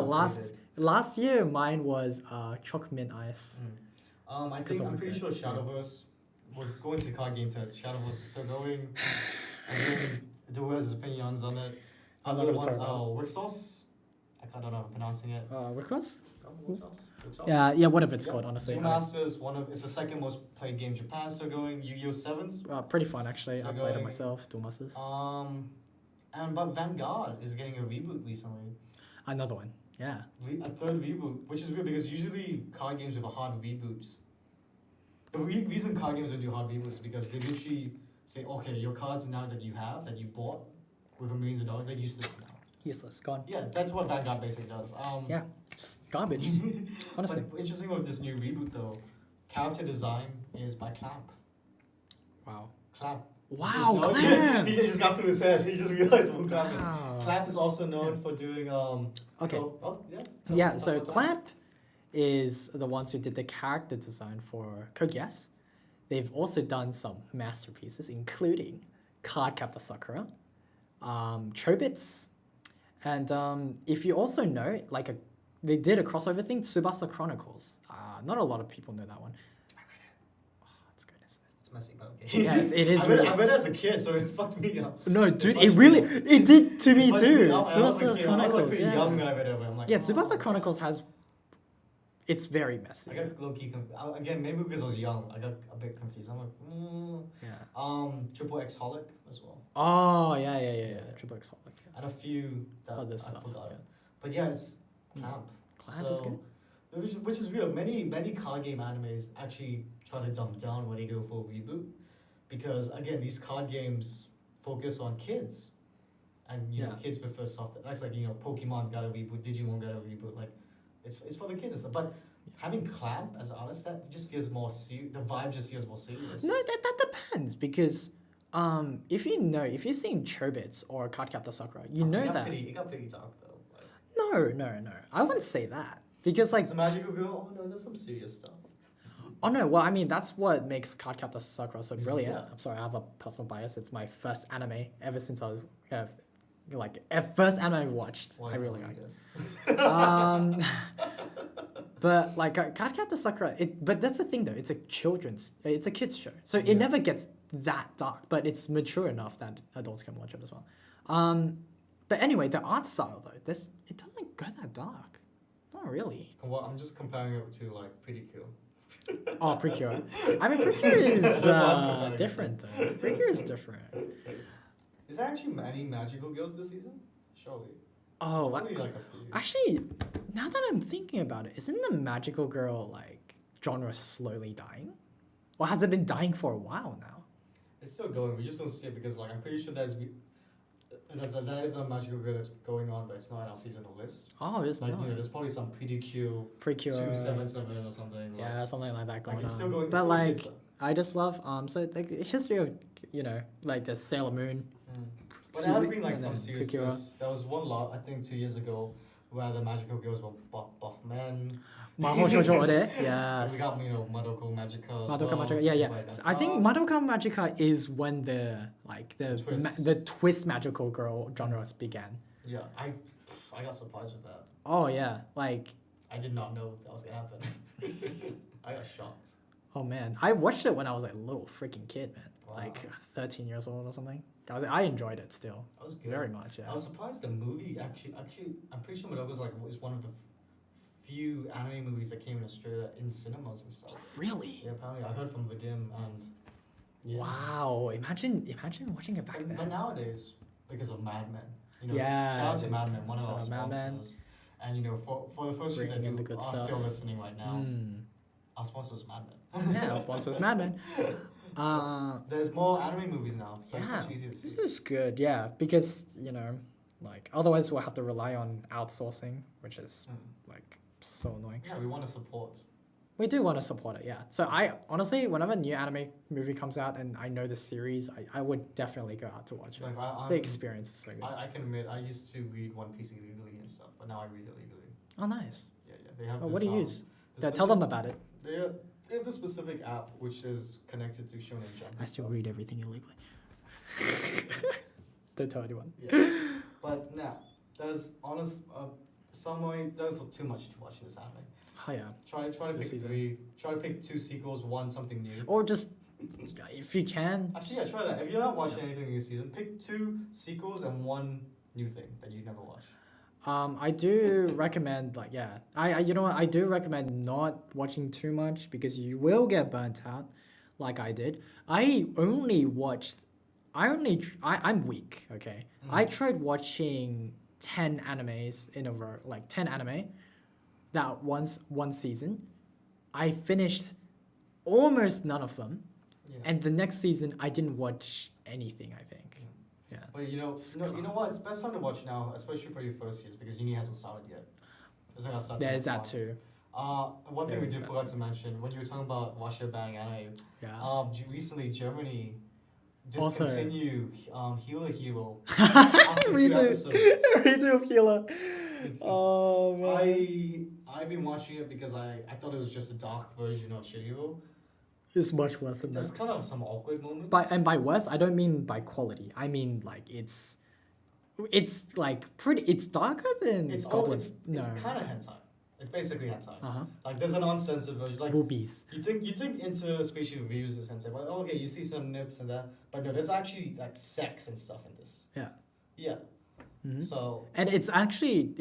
last year mine was choc mint ice. I'm pretty sure Shadowverse. We're going to the card game tech. Shadowverse is still going. Again, Duo has his opinions on it. Other ones, Wick Sauce. I don't know if I'm pronouncing it. Wick Sauce? Wick Sauce? Yeah, whatever it's called, honestly. Duel Masters, it's the second most played game in Japan, still going. Yu-Gi-Oh! Sevens. Pretty fun, actually. Still I played it going. myself, Duel Masters. But Vanguard is getting a reboot recently. Another one, yeah. A third reboot, which is weird because usually card games with a hard reboots. The reason card games don't do hard reboots is because they literally say, okay, your cards now that you bought with millions of dollars, they're useless now. Useless, gone. Yeah, that's what Vanguard basically does. Yeah, just garbage, honestly. But interesting with this new reboot though, character design is by Clamp. Wow. Clamp. Wow, Clamp! He just got through his head. He just realized who Clamp is. Wow. Clamp is also known for doing Okay. So Clamp is the ones who did the character design for Code Geass. They've also done some masterpieces, including Cardcaptor Sakura, Chobits, and if you also know, they did a crossover thing, Tsubasa Chronicles. Not a lot of people know that one. I read it. Oh, it's good, isn't it? It's messy, but okay. Yes, it is. I read it as a kid, so it fucked me up. No, dude, it did to me too. I was Tsubasa Chronicles, pretty young when I read it. I'm like, Tsubasa Chronicles has. It's very messy. I got low key again, maybe because I was young, I got a bit confused. I'm like, Triple X Holic as well. Oh yeah. Triple X Holic. And a few that I forgot. Yeah. But yeah, it's Clamp. Clamp is good. Which is weird. Many card game animes actually try to dumb down when they go for a reboot, because again, these card games focus on kids, and you know kids prefer soft. That's like Pokemon's got a reboot, Digimon got a reboot. Like, it's for the kids and stuff. But having Clamp as an artist, that just feels more serious. The vibe just feels more serious. No, that depends, because if you're seeing Chobits or Cardcaptor Sakura, it got pretty dark though. No, I wouldn't say that, because it's a magical girl. Oh no, there's some serious stuff. Oh no, well I mean that's what makes Cardcaptor Sakura so brilliant. Yeah. I'm sorry, I have a personal bias. It's my first anime ever since I was first anime I watched. I really like it. But Cardcaptor Sakura, but that's the thing though. It's a kids show, so it never gets that dark, but it's mature enough that adults can watch it as well. But anyway, the art style though, it doesn't go that dark. Not really. Well, I'm just comparing it to Pretty Cure. Oh, Precure. I mean, Precure is different though. Precure is different. Is there actually any magical girls this season? Surely. Oh, a few. Actually, now that I'm thinking about it, isn't the magical girl genre slowly dying? Or has it been dying for a while now? It's still going. We just don't see it because I'm pretty sure that is a magical girl that's going on, but it's not in our seasonal list. Oh, it's not. There's probably some Precure 277 or something. Yeah, something like that going on. It's still going. But I just love the history of the Sailor Moon. But there has been some serious. There was one lot I think 2 years ago where the magical girls were buff men. Mahou Shoujo Ore, yes. We got Madoka Magica. Magica, yeah. I think Madoka Magica is when the twist magical girl genres began. Yeah, I got surprised with that. Oh yeah, I did not know that was gonna happen. I got shocked. Oh man, I watched it when I was a little freaking kid, man. Wow. 13 years old or something. I enjoyed it still. That was good. Very much, yeah. I was surprised the movie actually I'm pretty sure Madoka was one of the few anime movies that came in Australia in cinemas and stuff. Oh, really? Yeah, apparently I heard from Vadim and. Yeah. Wow! Imagine watching it back then. But nowadays, because of Mad Men. You know, Yeah, shout out to dude. Mad Men, one of our Shout out Mad Men. sponsors. And you know, for the first year that Bringing in the you good are stuff. still listening right now, Mm. our sponsor is Mad Men. Yeah, our sponsor is Mad Men. So there's more anime movies now, so it's Yeah, much easier to see. this is good. Yeah, because you know, like otherwise we'll have to rely on outsourcing, which is like so annoying. Yeah, we want to support. We do want to support it, yeah. So I honestly, whenever a new anime movie comes out and I know the series, I would definitely go out to watch it. Like The experience is so good. I can admit, I used to read One Piece illegally and stuff, but now I read it legally. Oh, nice. Yeah, they have. Oh, This, what do you use? the Tell them about it. They have this specific app which is connected to Shonen Jump. I still read everything illegally. Don't tell anyone. Yeah, but now there's there's too much to watch in this anime. Oh yeah. Try to This pick season. 3. Try to pick 2 sequels, 1 something new. Or just if you can. Actually, yeah, try that. If you're not watching anything this season, pick 2 sequels and 1 new thing that you never watched. I do recommend I you know what, I do recommend not watching too much because you will get burnt out like I did. I'm weak, okay? I tried watching 10 animes in a row, like 10 anime that one season. I finished almost none of them. Yeah. And the next season I didn't watch anything, I think. Yeah. But you know what? It's best time to watch now, especially for your first years, because uni hasn't started yet. There's that too. One thing we did forgot to mention when you were talking about washer bang anime. Yeah. Recently Germany Also- discontinued Healer Hero after 2 episodes. Redo of Healer. Oh man. I've been watching it because I thought it was just a dark version of Shit Hero. It's much worse than There's that. kind of some awkward moments. By worse, I don't mean by quality. I mean like it's like pretty. It's darker than it's Goblins. it's kind of hentai. It's basically hentai. Uh-huh. Like there's an uncensored version. Like Boobies. you think interspatial reviews is hentai, but okay, you see some nips and that, but no, there's actually like sex and stuff in this. Yeah. Yeah. Mhm. So And it's funny.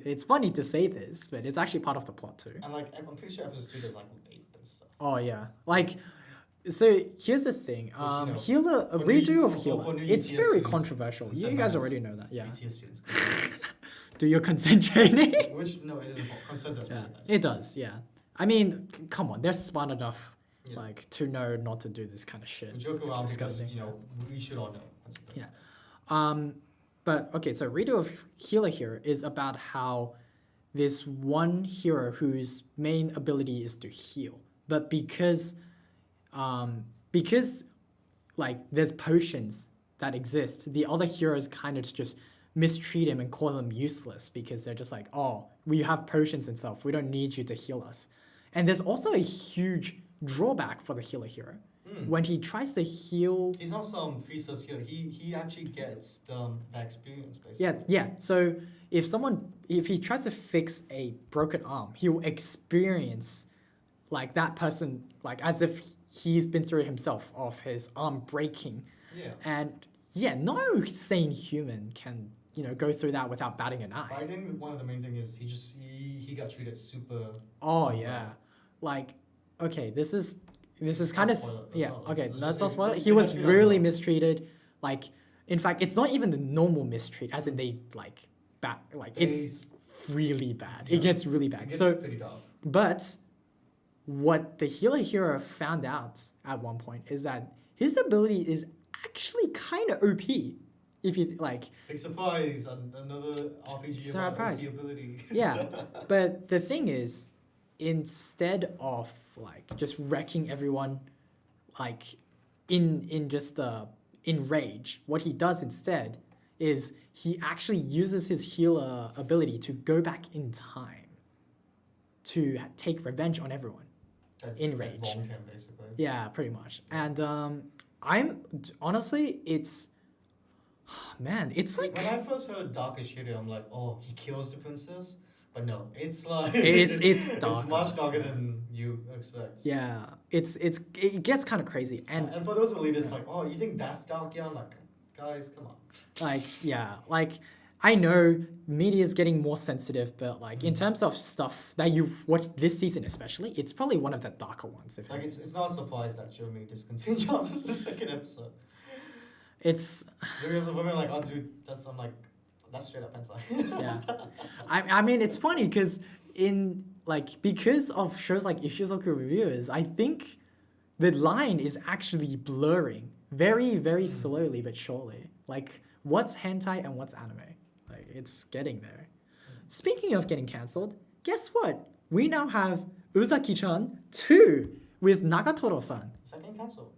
It's funny to say this, but it's actually part of the plot too. and like I'm pretty sure episode 2 there's like rape and stuff. Oh yeah, like. So here's the thing. know, Healer, a for redo new- of for Healer. new It's UTS very students, controversial. the You guys Sentinels. already know that. Yeah. UTS students. Do your consent training. Which no, it isn't. Consent does Yeah, really nice. it does. Yeah. I mean, come on, they're smart enough, Yeah. like, to know not to do this kind of shit. We joke It's around because disgusting. you know we should all know. Consent does. Yeah. But okay, so redo of Healer here is about how this one hero whose main ability is to heal, but because like there's potions that exist, the other heroes kind of just mistreat him and call him useless because they're just like, oh, we have potions and stuff, we don't need you to heal us. And there's also a huge drawback for the healer hero. When he tries to heal. He's not some priestess healer. He actually gets that experience basically. Yeah. So if he tries to fix a broken arm, he will experience like that person, like as if he's been through it himself, of his arm breaking. Yeah. And yeah, no sane human can, go through that without batting an eye. But I think one of the main thing is he got treated super. Oh yeah. Like, okay, this is kind of spoil it. yeah. Okay, Let's let's just not say spoil it. they He was got treated really unwell. mistreated. Like, in fact, it's not even the normal mistreat, as in they like bad. Like it's really bad. Yeah. It gets really It bad. gets So, pretty dark. but what the healer hero found out at one point is that his ability is actually kind of OP. If you like, Big surprise! Another RPG Surprise. about OP ability. yeah. But the thing is, instead of like just wrecking everyone, like in rage, what he does instead is he actually uses his healer ability to go back in time to take revenge on everyone. In rage. That wronged him basically. Yeah, pretty much. And I'm honestly, it's man, it's like When I first heard Darkish Hero, I'm like, oh, he kills the princess. But no, it's like it's it's darker. much darker than you expect. yeah, it gets kind of crazy. And And for those elitists, like, oh, you think that's dark? Yeah, I'm like, guys, come on. like yeah, like I know media is getting more sensitive, but like in terms of stuff that you watch this season especially, it's probably one of the darker ones. If Like, it's not a surprise that Jeremy discontinued after the second episode. it's There was a woman like, oh, dude, I'm like, That's straight up hentai. Yeah. I mean, it's funny because because of shows like Ishizoku Reviewers, I think the line is actually blurring very, very slowly but surely. Like, what's hentai and what's anime? Like, it's getting there. Speaking of getting cancelled, guess what? We now have Uzaki-chan 2 with Nagatoro-san. Is that getting cancelled?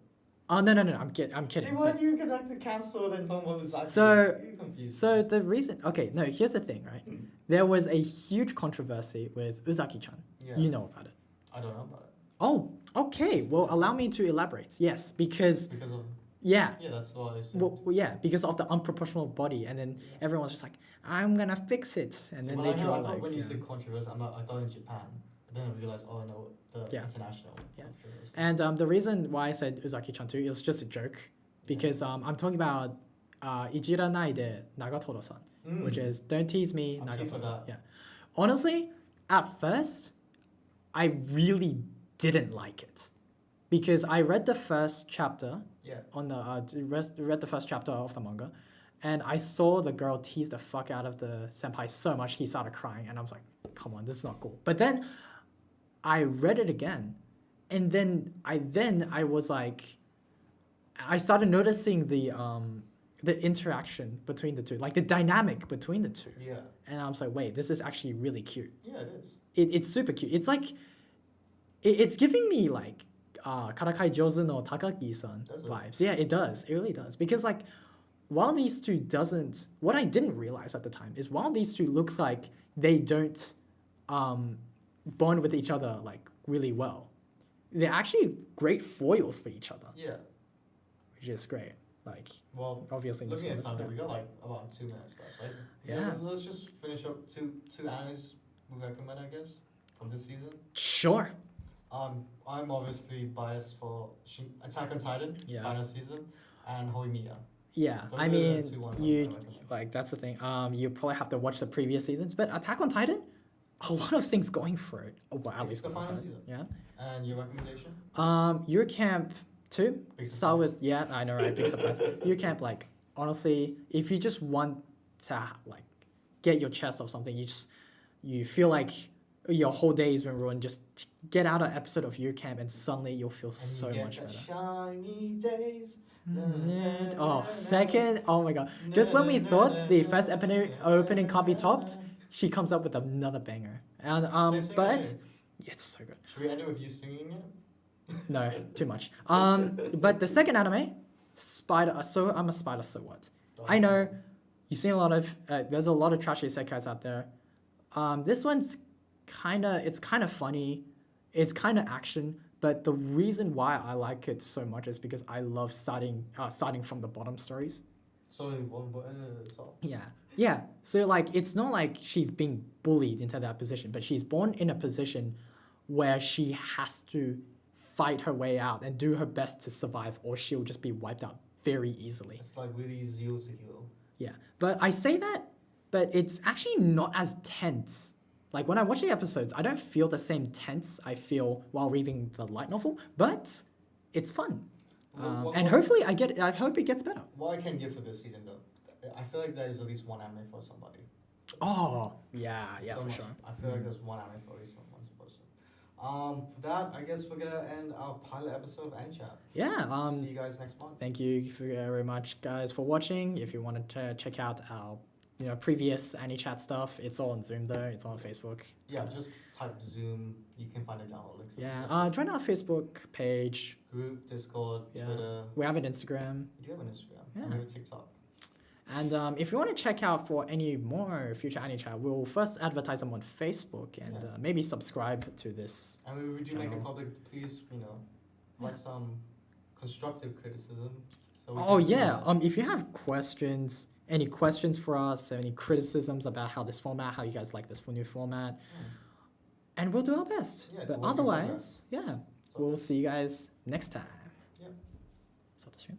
Oh, no, I'm kidding. See, why do you connect to cancelled and talking about Uzaki? So, You're confused. so the reason... Okay, no, here's the thing, right? There was a huge controversy with Uzaki-chan. Yeah. You know about it. I don't know about it. Oh, okay. Well, allow me to elaborate. Yes, because... Because of... Yeah. Yeah, that's what I said. Well, yeah, because of the unproportional body, and then everyone's just like, I'm gonna fix it, and See, then when they I draw thought like... when you yeah. said controversy, I thought in Japan. But then I realized, oh no, the Yeah. international Yeah. controversy. And the reason why I said Uzaki-chan 2 is just a joke, because I'm talking about Ijiranai de Nagatoro-san, which is Don't Tease Me, I'm keen for Nagatoro. that. Yeah. Honestly, at first, I really didn't like it. Because I read the first chapter Yeah. on read the first chapter of the manga, and I saw the girl tease the fuck out of the senpai so much he started crying, and I was like, come on, this is not cool. But then I read it again, and then I was like, I started noticing the interaction between the two, like the dynamic between the two, Yeah. and I was like, wait, this is actually really cute. Yeah, it is. It's super cute. It's like it's giving me like Karakai Jozu no Takagi-san Does it? vibes. Yeah, it does. It really does. Because like while these two doesn't, what I didn't realize at the time is while these two looks like they don't bond with each other like really well, they're actually great foils for each other, Yeah. which is great. Like Well, obviously in this looking at one, time, we got like about 2 minutes left. So Yeah. Let's just finish up two animes we recommend, I guess, from this season. sure. I'm obviously biased for Attack on Titan, Yeah. final season, and Horimiya. Yeah, Those I are the mean, two ones I you recommend. like that's the thing. You probably have to watch the previous seasons, but Attack on Titan, a lot of things going for it. Oh, well, at It's least the going final for it. season. Yeah. And your recommendation? Your Camp 2. Big Start surprise. with I know, right? Big surprise. Your Camp, like honestly, if you just want to like get your chest off something, you feel like your whole day has been ruined. Just get out an episode of Your Camp, and suddenly you'll feel And so you get much the better. shiny days. Oh, second. Oh my god. Just when we thought the first opening can't be topped, she comes up with another banger. And Same but thing. yeah, it's so good. Should we end it with you singing it? No, too much. But the second anime, Spider. So I'm a spider. So what? I know you've seen a lot of. There's a lot of trashy isekais out there. This one's kind of funny. It's kind of action. But the reason why I like it so much is because I love starting from the bottom stories. So in one top. Yeah. So like it's not like she's being bullied into that position, but she's born in a position where she has to fight her way out and do her best to survive, or she'll just be wiped out very easily. It's like really 0 to hero. Yeah. But I say that, but it's actually not as tense. Like when I watch the episodes, I don't feel the same tense I feel while reading the light novel, but it's fun. And hopefully I hope it gets better. What I can give for this season though, I feel like there is at least one anime for somebody. Oh, yeah, So for much. sure. I feel like there's one anime for at least one person. For that, I guess we're gonna end our pilot episode of Ani-Chat. Yeah. See you guys next month. Thank you very much, guys, for watching. If you wanted to check out our previous Ani-Chat stuff, it's all on Zoom though. It's all on Facebook. Yeah, just type Zoom. You can find the download links. Yeah. Join our Facebook page. Group, Discord, Yeah. Twitter. We have an Instagram. You do have an Instagram. Yeah. And we have a TikTok. And if you want to check out for any more future Ani-Chat, we'll first advertise them on Facebook and maybe subscribe to this. And we do make it channel. public. Please, write some constructive criticism. So we Oh can, yeah. If you have questions, any questions for us, any criticisms about how this format, how you guys like this new format, and we'll do our best. Yeah, it's a But work in progress. otherwise, So- we'll see you guys next time. Yep. Satoshi.